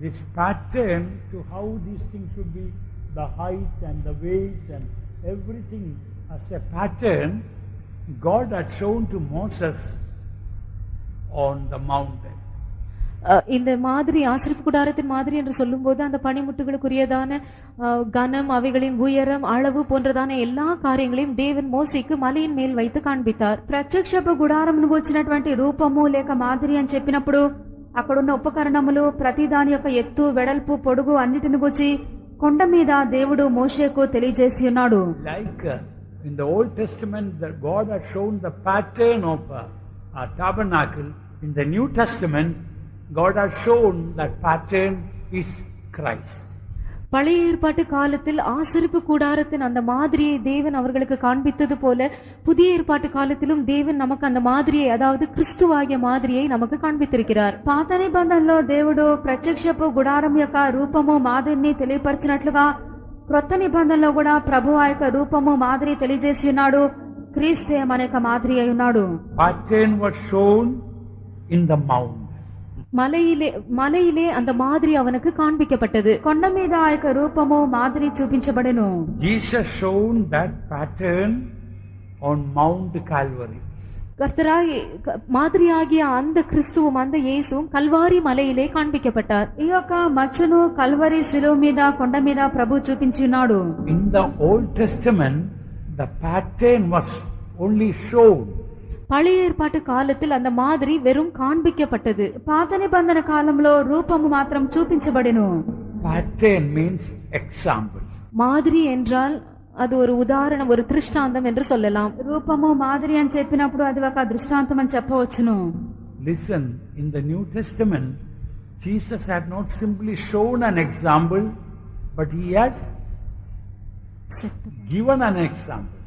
this pattern to how these things should be, the height and the weight and everything as a pattern, God had shown to Moses on the mountain.
இந்த மாதிரி ஆசரிப்பு கூடாரத்தின் மாதிரி என்று சொல்லும்போது அந்த பனிமுட்டுகளுக்குரியதான கனம், அவைகளின் உயரம், அளவு போன்றதான எல்லா காரியங்களையும் தேவன் மோசேக்கு மலையின் மேல் வைத்து காண்பித்தார்.
ప్రత్యక్షపు గుడారమును వచ్చినటువంటి రూపము లేక మాదిరి అని చెప్పినప్పుడు అక్కడున్న ఉపకరణములు, ప్రతి దాని యొక్క ఎత్తు, వెడల్పు, పొడుగు అన్నిటిని గురించి కొండ మీద దేవుడు మోషేకు తెలియజేసి ఉన్నాడు.
Like in the Old Testament, that God had shown the pattern of a tabernacle, in the New Testament God has shown that pattern is Christ.
பழைய ஏற்பாட்டு காலத்தில் ஆசரிப்பு கூடாரத்தின் அந்த மாதிரியை தேவன் அவர்களுக்கு காண்பித்தது போல புதிய ஏற்பாட்டு காலத்திலும் தேவன் நமக்கு அந்த மாதிரியை, அதாவது கிறிஸ்துவாகிய மாதிரியை நமக்கு காண்பித்திருக்கிறார்.
పాత నిబంధనలో దేవుడు ప్రత్యక్షపు గుడారం యొక్క రూపము, మాదిరిని తెలియపరిచినట్లుగా క్రొత్త నిబంధనలో కూడా ప్రభు ఆ యొక్క రూపము, మాదిరి తెలియజేసి ఉన్నాడు. క్రీస్తే మన యొక్క మాదిరి అయి ఉన్నాడు.
Pattern was shown in the mount.
மலையிலே அந்த மாதிரி அவனுக்கு காண்பிக்கப்பட்டது.
కొండ మీద ఆ యొక్క రూపము, మాదిరి చూపించబడెను.
Jesus shown that pattern on Mount Calvary.
கர்த்தராய் மாதிரியாகிய அந்த கிறிஸ்துவும் அந்த இயேசுவும் கல்வாரி மலையிலே காண்பிக்கப்பட்டார்.
ఈ యొక్క మచ్చను కల్వరి శిలువ మీద, కొండ మీద ప్రభు చూపించి ఉన్నాడు.
In the Old Testament, the pattern was only shown.
பழைய ஏற்பாட்டு காலத்தில் அந்த மாதிரி வெறும் காண்பிக்கப்பட்டது.
పాత నిబంధన కాలంలో రూపము మాత్రం చూపించబడెను.
Pattern means example.
மாதிரி என்றால் அது ஒரு உதாரணம், ஒரு திருஷ்டாந்தம் என்று சொல்லலாம்.
రూపము, మాదిరి అని చెప్పినప్పుడు అది ఒక దృష్టాంతం అని చెప్పవచ్చును.
Listen, in the New Testament, Jesus had not simply shown an example, but he has given an example.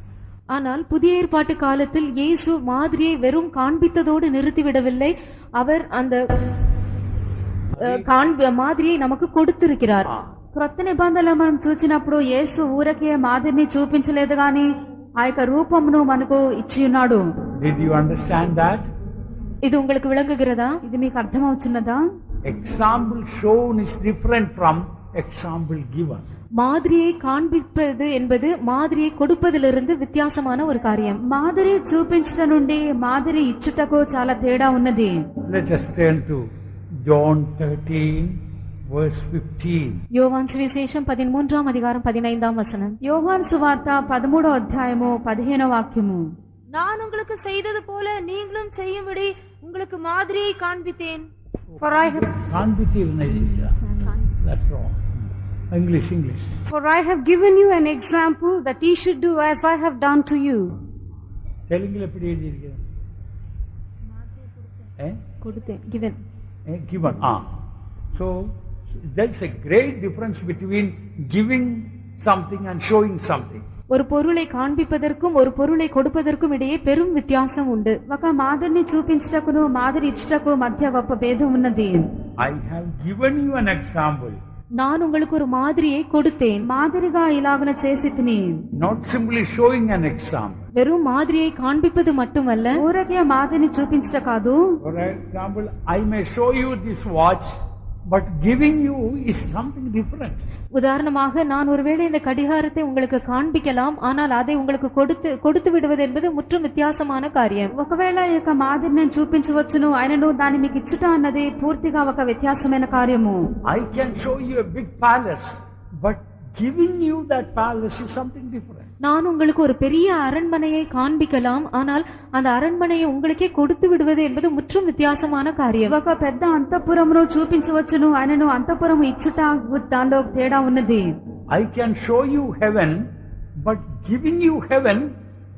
ஆனால் புதிய ஏற்பாட்டு காலத்தில் இயேசு மாதிரியை வெறும் காண்பித்ததோடு நிறுத்திவிடவில்லை, அவர் அந்த மாதிரியை நமக்கு கொடுத்திருக்கிறார்.
క్రొత్త నిబంధనలో మనం చూసినప్పుడు యేసు ఊరకే మాదిరిని చూపించలేదు గాని ఆ యొక్క రూపమును మనకు ఇచ్చి ఉన్నాడు.
Did you understand that?
இது உங்களுக்கு விளங்குகிறதா?
ఇది మీకు అర్థమవుతున్నదా?
Example shown is different from example given.
மாதிரியை காண்பிப்பது என்பது மாதிரியை கொடுப்பதிலிருந்து வித்தியாசமான ஒரு காரியம்.
మాదిరి చూపించడం నుండి మాదిరి ఇచ్చుటకు చాలా తేడా ఉన్నది.
Let us turn to John 13 verse 15.
யோவான் சுவிசேஷம் 13ஆம் அதிகாரம் 15ஆம் வசனம்.
యోహాను సువార్త 13వ అధ్యాయము 15వ వాక్యము.
நான் உங்களுக்கு செய்தது போல நீங்களும் செய்யும்படி உங்களுக்கு மாதிரியை காண்பித்தேன்.
For I have
That's wrong. English.
For I have given you an example that ye should do as I have done to you.
தெலுங்குல எப்படி எழுதியிருக்கிறது?
கொடுத்தேன், given.
Given. So there's a great difference between giving something and showing something.
ஒரு பொருளை காண்பிப்பதற்கும் ஒரு பொருளை கொடுப்பதற்கும் இடையே பெரும் வித்தியாசம் உண்டு.
ఒక మాదిరిని చూపించుటకును మాదిరి ఇచ్చుటకు మధ్య గొప్ప భేదం ఉన్నది.
I have given you an example.
நான் உங்களுக்கு ஒரு மாதிரியை கொடுத்தேன்.
మాదిరిగా ఇలాగున చేసి తిని.
Not simply showing an example.
வெறும் மாதிரியை காண்பிப்பது மட்டுமல்ல,
ఊరకే మాదిరిని చూపించట కాదు.
For example, I may show you this watch, but giving you is something different.
உதாரணமாக நான் ஒருவேளை இந்த கடிகாரத்தை உங்களுக்கு காண்பிக்கலாம், ஆனால் அதை உங்களுக்கு கொடுத்து விடுவது என்பது முற்றும் வித்தியாசமான காரியம்.
ఒకవేళ ఈ యొక్క మాదిరి నేను చూపించవచ్చును, ఆయనను దాన్ని మీకు ఇచ్చుట అన్నది పూర్తిగా ఒక వ్యత్యాసమైన కార్యము.
I can show you a big palace, but giving you that palace is something different.
நான் உங்களுக்கு ஒரு பெரிய அரண்மனையை காண்பிக்கலாம், ஆனால் அந்த அரண்மனையை உங்களுக்கே கொடுத்து விடுவது என்பது முற்றும் வித்தியாசமான காரியம்.
ఒక పెద్ద అంతఃపురమును చూపించవచ్చును, ఆయనను అంతఃపురము ఇచ్చుట దానిలో తేడా ఉన్నది.
I can show you heaven, but giving you heaven,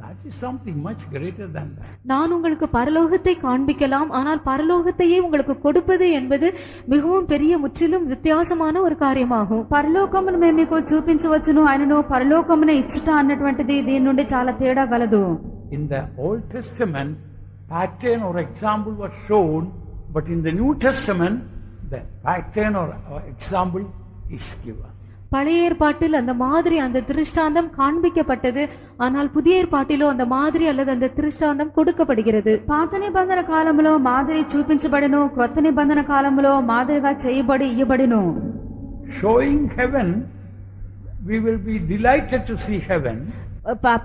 that is something much greater than that.
நான் உங்களுக்கு பரலோகத்தை காண்பிக்கலாம், ஆனால் பரலோகத்தையே உங்களுக்கு கொடுப்பது என்பது மிகவும் பெரிய முற்றிலும் வித்தியாசமான ஒரு காரியமாகும்.
పరలోకమును మేము మీకు చూపించవచ్చును, ఆయనను పరలోకమునే ఇచ్చుట అన్నటువంటిది దీని నుండి చాలా తేడా గలదు.
In the Old Testament, pattern or example was shown, but in the New Testament, the pattern or example is given.
பழைய ஏற்பாட்டில் அந்த மாதிரி அந்த திருஷ்டாந்தம் காண்பிக்கப்பட்டது, ஆனால் புதிய ஏற்பாட்டிலோ அந்த மாதிரி அல்லது அந்த திருஷ்டாந்தம் கொடுக்கப்படுகிறது.
పాత నిబంధన కాలంలో మాదిరి చూపించబడెను, క్రొత్త నిబంధన కాలంలో మాదిరిగా చేయబడి ఇయ్యబడెను.
Showing heaven, we will be delighted to see heaven.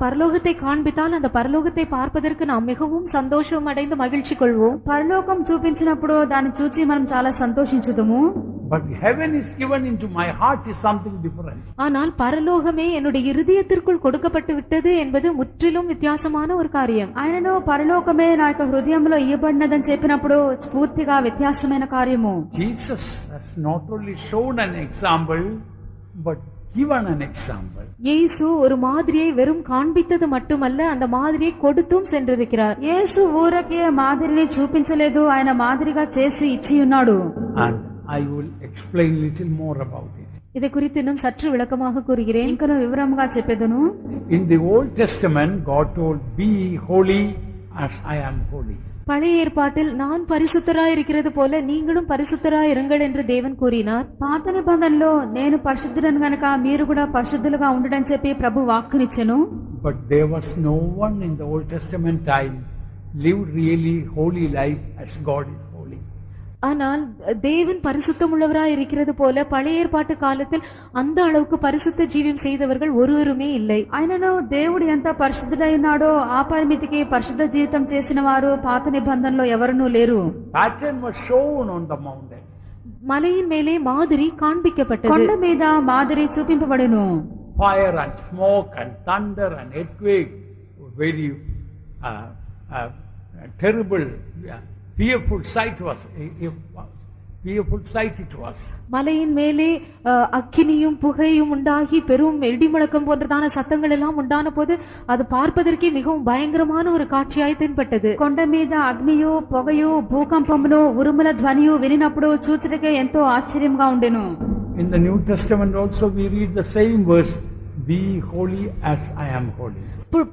பரலோகத்தை காண்பித்தால் அந்த பரலோகத்தை பார்ப்பதற்கு நாம் மிகவும் சந்தோஷம் அடைந்து மகிழ்ச்சி கொள்வோம்.
పరలోకం చూపించినప్పుడు దాన్ని చూచి మనం చాలా సంతోషించుదుము.
But heaven is given into my heart is something different.
ஆனால் பரலோகமே என்னுடைய இருதயத்திற்குள் கொடுக்கப்பட்டு விட்டது என்பது முற்றிலும் வித்தியாசமான ஒரு காரியம்.
ఆయనను పరలోకమే నా యొక్క హృదయంలో ఇయ్యబడినదని చెప్పినప్పుడు పూర్తిగా వ్యత్యాసమైన కార్యము.
Jesus has not only shown an example, but given an example.
இயேசு ஒரு மாதிரியை வெறும் காண்பித்தது மட்டுமல்ல, அந்த மாதிரியை கொடுத்தும் சென்றிருக்கிறார்.
యేసు ఊరకే మాదిరిని చూపించలేదు, ఆయన మాదిరిగా చేసి ఇచ్చి ఉన్నాడు.
And I will explain little more about it.
இதை குறித்து இன்னும் சற்று விளக்கமாக கூறுகிறேன்.
ఇంకను వివరముగా చెప్పేదను.
In the Old Testament, God told, "Be holy as I am holy."
பழைய ஏற்பாட்டில் நான் பரிசுத்தராய் இருக்கிறது போல நீங்களும் பரிசுத்தராய் இருங்கள் என்று தேவன் கூறினார்.
పాత నిబంధనలో నేను పరిశుద్ధుడను గనక మీరు కూడా పరిశుద్ధులుగా ఉండడని చెప్పి ప్రభు వాక్కునిచ్చెను.
But there was no one in the Old Testament time lived really holy life as God is holy.
ஆனால் தேவன் பரிசுத்தம் உள்ளவராய் இருக்கிறது போல பழைய ஏற்பாட்டு காலத்தில் அந்த அளவுக்கு பரிசுத்த ஜீவியம் செய்தவர்கள் ஒருவருமே இல்லை.
ఆయనను దేవుడు ఎంత పరిశుద్ధుడై ఉన్నాడో ఆ పరిమితికి పరిశుద్ధ జీవితం చేసిన వారు పాత నిబంధనలో ఎవరునూ లేరు.
Pattern was shown on the mountain.
மலையின் மேலே மாதிரி காண்பிக்கப்பட்டது.
కొండ మీద మాదిరి చూపింపబడెను.
Fire and smoke and thunder and earthquake, very terrible, fearful sight was. Fearful sight it was.
மலையின் மேலே அக்கினியும் புகையும் உண்டாகி பெரும் இடிமுழக்கம் போன்றதான சத்தங்கள் எல்லாம் உண்டான போது அது பார்ப்பதற்கே மிகவும் பயங்கரமான ஒரு காட்சியாய் தென்பட்டது.
కొండ మీద అగ్నియు పొగయు భూకంపమును ఉరుముల ధ్వనియు వినినప్పుడు చూచుటకే ఎంతో ఆశ్చర్యంగా ఉండెను.
In the New Testament also we read the same verse, "Be holy as I am holy."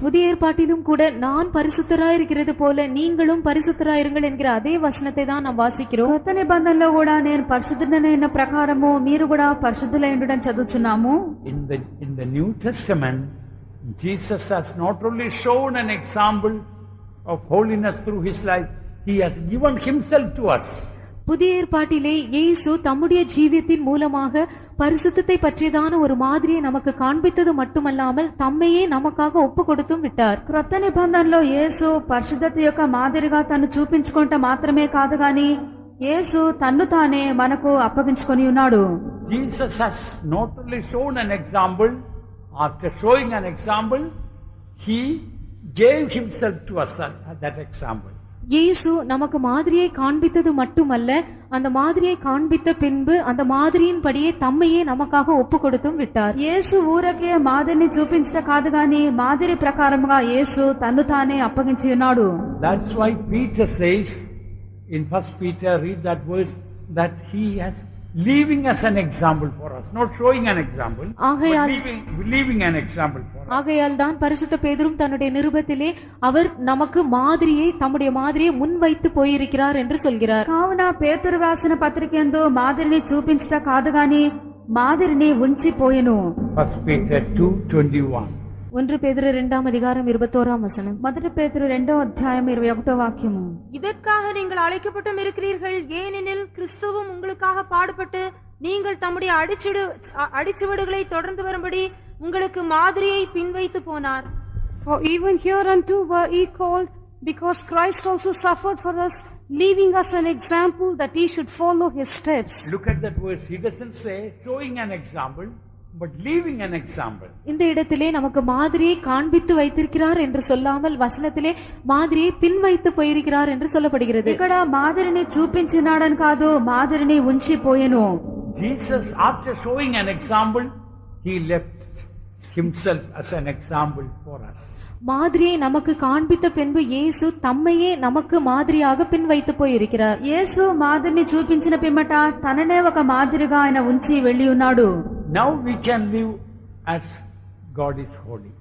புதிய ஏற்பாட்டிலும் கூட நான் பரிசுத்தராய் இருக்கிறது போல நீங்களும் பரிசுத்தராயிருங்கள் என்கிற அதே வசனத்தை தான் நாம் வாசிக்கிறோம்.
కొత్త నిబంధనలో కూడా నేను పరిశుద్ధుడనైన ప్రకారము మీరు కూడా పరిశుద్ధులై ఉండడం చదువుచున్నాము.
In the New Testament, Jesus has not only shown an example of holiness through his life, he has given himself to us.
புதிய ஏற்பாட்டிலே இயேசு தம்முடைய ஜீவியத்தின் மூலமாக பரிசுத்தத்தை பற்றியதான ஒரு மாதிரியை நமக்கு காண்பித்தது மட்டுமல்லாமல் தம்மையே நமக்காக ஒப்பு கொடுத்தும் விட்டார்.
క్రొత్త నిబంధనలో యేసు పరిశుద్ధత యొక్క మాదిరిగా తను చూపించుకుంట మాత్రమే కాదు గాని యేసు తన్ను తానే మనకు అప్పగించుకొని ఉన్నాడు.
Jesus has not only shown an example, after showing an example, he gave himself to us that example.
இயேசு நமக்கு மாதிரியை காண்பித்தது மட்டுமல்ல, அந்த மாதிரியை காண்பித்த பின்பு அந்த மாதிரியின் படியே தம்மையே நமக்காக ஒப்பு கொடுத்தும் விட்டார்.
యేసు ఊరకే మాదిరిని చూపించట కాదు గాని మాదిరి ప్రకారముగా యేసు తన్ను తానే అప్పగించి ఉన్నాడు.
That's why Peter says in 1 Peter, read that verse, that he has leaving as an example for us, not showing an example, but leaving an example for us.
ஆகையால் தான் பரிசுத்த பேதுரும் தன்னுடைய நிருபத்திலே அவர் நமக்கு மாதிரியை தம்முடைய மாதிரியை முன்வைத்து போயிருக்கிறார் என்று சொல்கிறார்.
కావున పేతురు రాసిన పత్రిక యందు మాదిరిని చూపించట కాదు గాని మాదిరిని ఉంచిపోయెను.
1 Peter 2:21.
1 பேதுரு 2ஆம் அதிகாரம் 21ஆம் வசனம்.
మొదటి పేతురు 2వ అధ్యాయం 21వ వాక్యము.
இதற்காக நீங்கள் அழைக்கப்பட்டும் இருக்கிறீர்கள், ஏனெனில் கிறிஸ்துவும் உங்களுக்காக பாடுபட்டு நீங்கள் தம்முடைய அடிச்சுவடுகளை தொடர்ந்து வரும்படி உங்களுக்கு மாதிரியை பின்வைத்து போனார்.
For even hereunto were ye called, because Christ also suffered for us, leaving us an example that ye should follow his steps.
Look at that verse. He doesn't say showing an example, but leaving an example.
இந்த இடத்திலே நமக்கு மாதிரியை காண்பித்து வைத்திருக்கிறார் என்று சொல்லாமல் வசனத்திலே மாதிரியை பின் வைத்து போயிருக்கிறார் என்று சொல்லப்படுகிறது.
ఇక్కడ మాదిరిని చూపించినాడని కాదు, మాదిరిని ఉంచి పోయెను.
Jesus, after showing an example, he left himself as an example for us.
மாதிரியை நமக்கு காண்பித்த பின்பு இயேசு தம்மையே நமக்கு மாதிரியாக பின் வைத்து போயிருக்கிறார்.
యేసు మాదిరిని చూపించిన పిమ్మట తననే ఒక మాదిరిగా ఆయన ఉంచి వెళ్ళి ఉన్నాడు.
Now we can live as God is holy.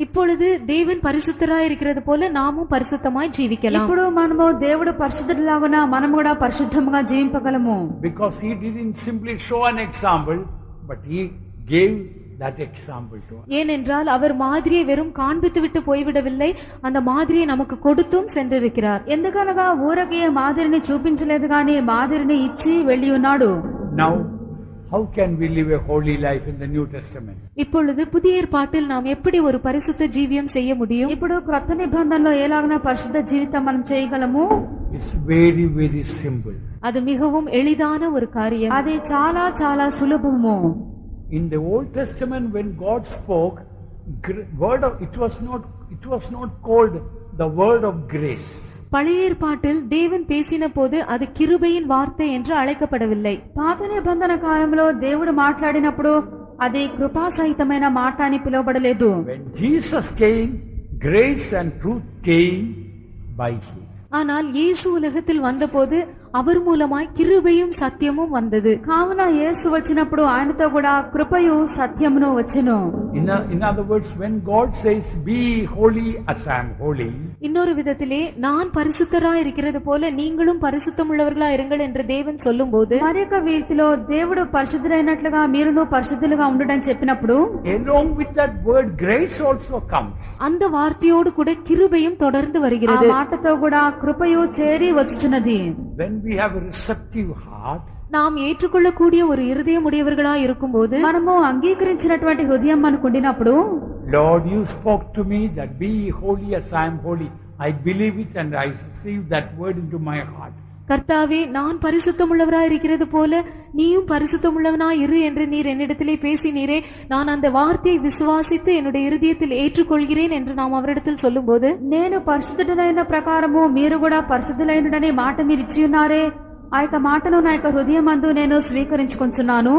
இப்பொழுது தேவன் பரிசுத்தராய் இருக்கிறது போல நாமும் பரிசுத்தமாய் ஜீவிக்கலாம்.
ఇప్పుడు మనము దేవుడు పరిశుద్ధుడిలాగున మనం కూడా పరిశుద్ధంగా జీవించగలము.
Because he didn't simply show an example, but he gave that example to us.
ஏனென்றால் அவர் மாதிரியை வெறும் காண்பித்து விட்டு போய்விடவில்லை, அந்த மாதிரியை நமக்கு கொடுத்தும் சென்றிருக்கிறார்.
ఎందుకనగా ఊరకే మాదిరిని చూపించలేదు గాని మాదిరిని ఇచ్చి వెళ్ళి ఉన్నాడు.
Now, how can we live a holy life in the New Testament?
இப்பொழுது புதிய ஏற்பாட்டில் நாம் எப்படி ஒரு பரிசுத்த ஜீவியம் செய்ய முடியும்?
ఇప్పుడు క్రొత్త నిబంధనలో ఎలాగన పరిశుద్ధ జీవితం మనం చేయగలము?
It's very, very simple.
அது மிகவும் எளிதான ஒரு காரியம்.
అది చాలా చాలా సులభము.
In the Old Testament, when God spoke, it was not called the word of grace.
பழைய ஏற்பாட்டில் தேவன் பேசின போது அது கிருபையின் வார்த்தை என்று அழைக்கப்படவில்லை.
పాత నిబంధన కాలంలో దేవుడు మాట్లాడినప్పుడు అది కృపాసహితమైన మాట అని పిలువబడలేదు.
When Jesus came, grace and truth came by him.
ஆனால் இயேசு உலகத்தில் வந்தபோது அவர் மூலமாய் கிருபையும் சத்தியமும் வந்தது.
కావున యేసు వచ్చినప్పుడు ఆయనతో కూడా కృపయు సత్యమును వచ్చెను.
In other words, when God says, be holy as I am holy,
இன்னொரு விதத்திலே நான் பரிசுத்தராய் இருக்கிறது போல நீங்களும் பரிசுத்தமுள்ளவர்களா இருங்கள் என்று தேவன் சொல்லும்போது,
మరొక వీటిలో దేవుడు పరిశుద్ధులైనట్లుగా మీరును పరిశుద్ధులుగా ఉండడని చెప్పినప్పుడు
along with that word grace also comes.
அந்த வார்த்தையோடு கூட கிருபையும் தொடர்ந்து
ఆ
வருகிறது.
మాటతో కూడా కృపయు చేరి వచ్చుచున్నది.
When we have a receptive heart,
நாம் ஏற்றுக்கொள்ளக்கூடிய ஒரு இருதயம் உடையவர்களாய் இருக்கும்போது,
మనము అంగీకరించినటువంటి హృదయం మనకు ఉండినప్పుడు,
Lord, you spoke to me that be holy as I am holy. I believe it and I receive that word into my heart.
கர்த்தாவே, நான் பரிசுத்தமுள்ளவராய் இருக்கிறது போல நீயும் பரிசுத்தமுள்ளவனாய் இரு என்று நீர் என்னிடத்திலே பேசினீரே, நான் அந்த வார்த்தையை விசுவாசித்து என்னுடைய இருதயத்தில் ஏற்றுக்கொள்கிறேன் என்று நாம் அவரிடத்தில் சொல்லும்போது,
నేను పరిశుద్ధుడైన ప్రకారము మీరు కూడా పరిశుద్ధులైనడని మాట మీరు ఇచ్చి ఉన్నారే, ఆ యొక్క మాటను నా యొక్క హృదయమందు నేను స్వీకరించుకొంచున్నాను.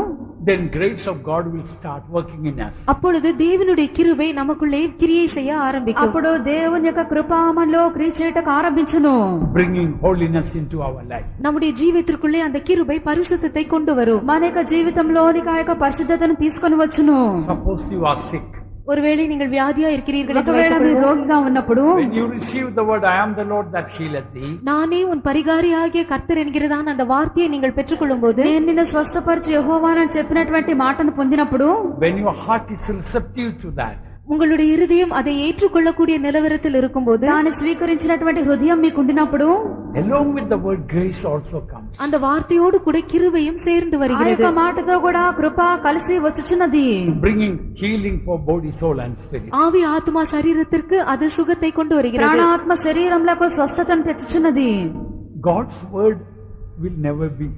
Then grace of God will start working in us.
அப்பொழுது தேவனுடைய கிருபை நமக்குள்ளே கிரியை செய்ய ஆரம்பிக்கும்.
అప్పుడు దేవుని యొక్క కృప మనలో క్రియ చేయటకు ఆరంభించును.
Bringing holiness into our life.
நம்முடைய ஜீவியத்திற்குள்ளே அந்த கிருபை பரிசுத்தத்தை கொண்டு வரும்.
మన యొక్క జీవితంలోనికి ఆ యొక్క పరిశుద్ధతను తీసుకొని వచ్చును.
Suppose you are sick.
ஒருவேளை நீங்கள் வியாதியா இருக்கிறீர்கள் என்று
ఒకవేళ మీరు
வைத்துக்கொள்வோம்.
రోగిగా ఉన్నప్పుడు
When you receive the word, I am the Lord that healeth thee,
நானே உன் பரிகாரியாகிய கர்த்தர் என்கிறதான அந்த வார்த்தையை நீங்கள் பெற்றுக்கொள்ளும் போது,
నేను నిన్ను స్వస్థపరిచి యెహోవానని చెప్పినటువంటి మాటను పొందినప్పుడు,
when your heart is receptive to that,
உங்களுடைய இருதயம் அதை ஏற்றுக்கொள்ளக்கூடிய நிலவரத்தில் இருக்கும்போது,
దాన్ని స్వీకరించినటువంటి హృదయం మీకు ఉండినప్పుడు,
along with the word grace also comes.
அந்த வார்த்தையோடு கூட கிருபையும் சேர்ந்து
ఆ
வருகிறது.
యొక్క మాటతో కూడా కృప కలిసి వచ్చుచున్నది.
Bringing healing for body, soul and spirit.
ஆவி ஆத்மா சரீரத்திற்கு அது சுகத்தை கொண்டு வருகிறது.
ప్రాణాత్మ శరీరములకు స్వస్థతను తెచ్చుచున్నది.
God's word will never be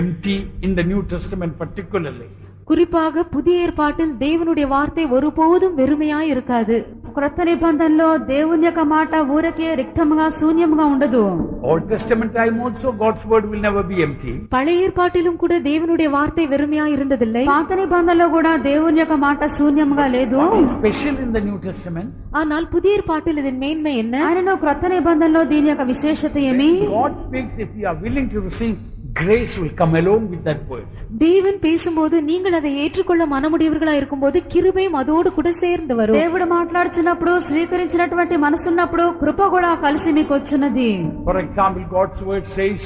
empty in the New Testament particularly.
குறிப்பாக புதிய ஏற்பாட்டில் தேவனுடைய வார்த்தை ஒருபோதும் வெறுமையாய் இருக்காது.
క్రొత్త నిబంధనలో దేవుని యొక్క మాట ఊరకే రిక్తముగా శూన్యముగా ఉండదు.
Old Testament time also God's word will never be empty.
பழைய ஏற்பாட்டிலும் கூட தேவனுடைய வார்த்தை வெறுமையாய் இருந்ததில்லை.
పాత నిబంధనలో కూడా దేవుని యొక్క మాట శూన్యముగా లేదు.
What is special in the New Testament?
ஆனால் புதிய ஏற்பாட்டில் இதன் மேன்மை என்ன?
ఆయనను క్రొత్త నిబంధనలో దీని యొక్క విశేషత ఏమి?
When God speaks, if you are willing to receive, grace will come along with that word.
தேவன் பேசும்போது நீங்கள் அதை ஏற்றுக்கொள்ள மனமுடையவர்களா இருக்கும்போது கிருபையும் அதோடு கூட சேர்ந்து வரும்.
దేవుడు మాట్లాడుచున్నప్పుడు స్వీకరించినటువంటి మనసున్నప్పుడు కృప కూడా కలిసి మీకు వచ్చున్నది.
For example, God's word says,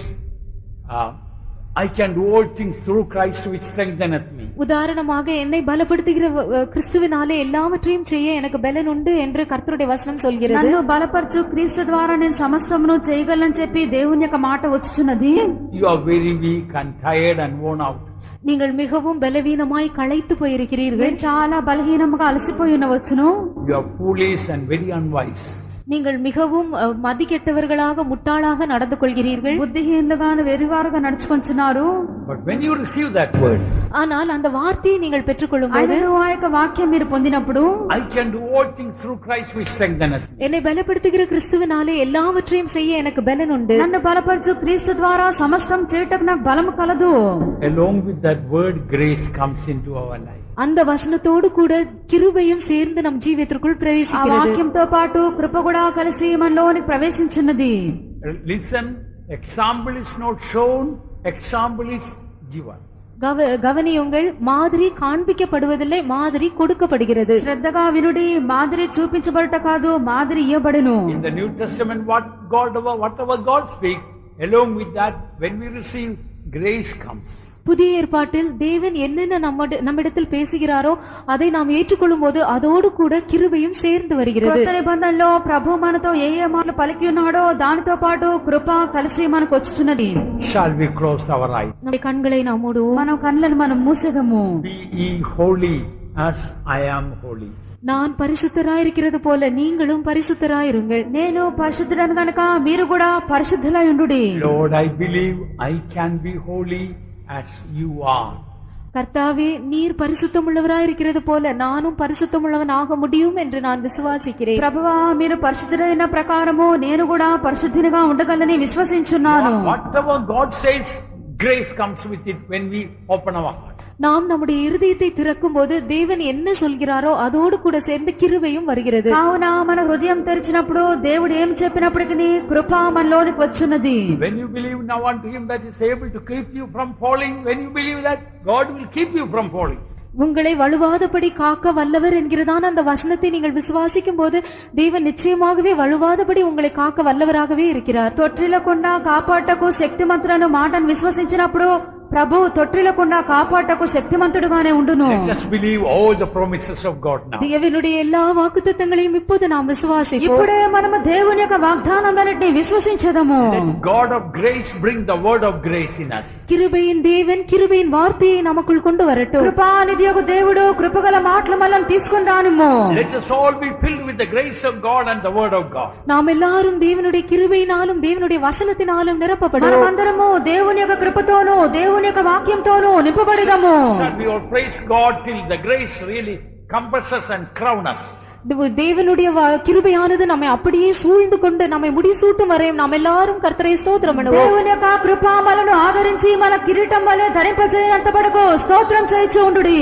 I can do all things through Christ which strengtheneth me.
உதாரணமாக என்னை பலப்படுத்துகிற கிறிஸ்துவினாலே எல்லாவற்றையும் செய்ய எனக்கு பலன் உண்டு என்று கர்த்தருடைய வசனம் சொல்கிறது.
నన్ను బలపరచు క్రీస్తు ద్వారా నేను సమస్తమును చేయగలను చెప్పి దేవుని యొక్క మాట వచ్చుచున్నది.
You are very weak and tired and worn out.
நீங்கள் மிகவும் பலவீனமாய் களைத்து போயிருக்கிறீர்கள்.
మీరు చాలా బలహీనంగా అలసిపోయి ఉండవచ్చును.
You are foolish and very unwise.
நீங்கள் மிகவும் மதிக்கெட்டவர்களாக முட்டாளாக நடந்து கொள்கிறீர்கள்.
బుద్ధిహీనులుగాను వెరివారుగా నడుచుకొంచున్నారు.
But when you receive that word,
ஆனால் அந்த வார்த்தையை நீங்கள் பெற்றுக்கொள்ளும்போது,
అయినను ఆ యొక్క వాక్యం మీరు పొందినప్పుడు,
I can do all things through Christ which strengtheneth me.
என்னை பலப்படுத்துகிற கிறிஸ்துவினாலே எல்லாவற்றையும் செய்ய எனக்கு பலன் உண்டு.
నన్ను బలపరచు క్రీస్తు ద్వారా సమస్తం చేయుటకు నాకు బలము కలదు.
Along with that word, grace comes into our life.
அந்த வசனத்தோடு கூட கிருபையும் சேர்ந்து நம் ஜீவியத்திற்குள்
ఆ
பிரவேசிக்கிறது.
వాక్యంతో పాటు కృప కూడా కలిసి మనలోనికి ప్రవేశించున్నది.
Listen, example is not shown, example is given.
கவனியுங்கள், மாதிரி காண்பிக்கப்படுவதில்லை, மாதிரி கொடுக்கப்படுகிறது.
శ్రద్ధగా వినుడి, మాదిరి చూపించబడట కాదు, మాదిరి ఇవ్వబడును.
In the New Testament, whatever God speaks, along with that, when we receive, grace comes.
புதிய ஏற்பாட்டில் தேவன் என்னென்ன நம்மிடத்தில் பேசுகிறாரோ அதை நாம் ஏற்றுக்கொள்ளும் போது அதோடு கூட கிருபையும் சேர்ந்து வருகிறது.
కొత్త నిబంధనలో ప్రభు మనతో ఏ ఏ మాటలు పలికి ఉన్నాడో దానితో పాటు కృప కలిసి మనకు వచ్చుచున్నది.
Shall we close our eyes?
நம்முடைய கண்களை நாம் மூடுவோம்.
మన కళ్ళను మనం మూసేదము.
Be ye holy as I am holy.
நான் பரிசுத்தராயிருக்கிறது போல நீங்களும் பரிசுத்தராயிருங்கள்.
నేను పరిశుద్ధుడను గనుక మీరు కూడా పరిశుద్ధులై ఉండుడి.
Lord, I believe I can be holy as you are.
கர்த்தாவே, நீர் பரிசுத்தமுள்ளவராயிருக்கிறது போல நானும் பரிசுத்தமுள்ளவன் ஆக முடியும் என்று நான் விசுவாசிக்கிறேன்.
ప్రభువా, మీరు పరిశుద్ధుడైన ప్రకారము నేను కూడా పరిశుద్ధినిగా ఉండగలని విశ్వసించున్నాను.
Whatever God says, grace comes with it when we open our heart.
நாம் நம்முடைய இருதயத்தை திறக்கும் போது தேவன் என்ன சொல்கிறாரோ அதோடு கூட சேர்ந்து கிருபையும் வருகிறது.
కావున మన హృదయం తెరిచినప్పుడు దేవుడు ఏం చెప్పినప్పటికీ కృప మనలోనికి వచ్చున్నది.
When you believe now unto him that is able to keep you from falling, when you believe that, God will keep you from falling.
உங்களை வழுவாதபடி காக்க வல்லவர் என்கிறதான அந்த வசனத்தை நீங்கள் விசுவாசிக்கும் போது தேவன் நிச்சயமாகவே வழுவாதபடி உங்களை காக்க வல்லவராகவே இருக்கிறார்.
తొట్టిల్లకుండా కాపాడటకు శక్తిమంతుడైన మాటను విశ్వసించినప్పుడు ప్రభు తొట్టిల్లకుండా కాపాడటకు శక్తిమంతుడుగానే ఉండును.
Let us believe all the promises of God now.
தேவனுடைய எல்லா வாக்குத்தத்தங்களையும் இப்போது நாம் விசுவாசிப்போம்.
ఇప్పుడే మనము దేవుని యొక్క వాగ్దానాలన్నిటిని విశ్వసించదము.
Let God of grace bring the word of grace in us.
கிருபையின் தேவன் கிருபையின் வார்த்தையை நமக்குள் கொண்டு வரட்டும்.
కృపానిధియగు దేవుడు కృపగల మాటలు మనల్ని తీసుకొని రానిమ్ము.
Let us all be filled with the grace of God and the word of God.
நாம் எல்லாரும் தேவனுடைய கிருபையினாலும் தேவனுடைய வசனத்தினாலும் நிரப்பப்படுவோம்.
మనమందరము దేవుని యొక్క కృపతోను దేవుని యొక్క వాక్యంతోను నింపబడిదము.
Shall we all praise God till the grace really compasses and crown us?
தேவனுடைய கிருபையானது நம்மை அப்படியே சூழ்ந்து கொண்டு நம்மை முடிசூட்டும் வரை நாம் எல்லாரும் கர்த்தரை ஸ்தோத்திரம் பண்ணுவோம்.
దేవుని యొక్క కృప మనను ఆదరించి మన కిరీటం వలె ధరింపజేయనంత వరకు స్తోత్రం చేయుచు ఉండుడి.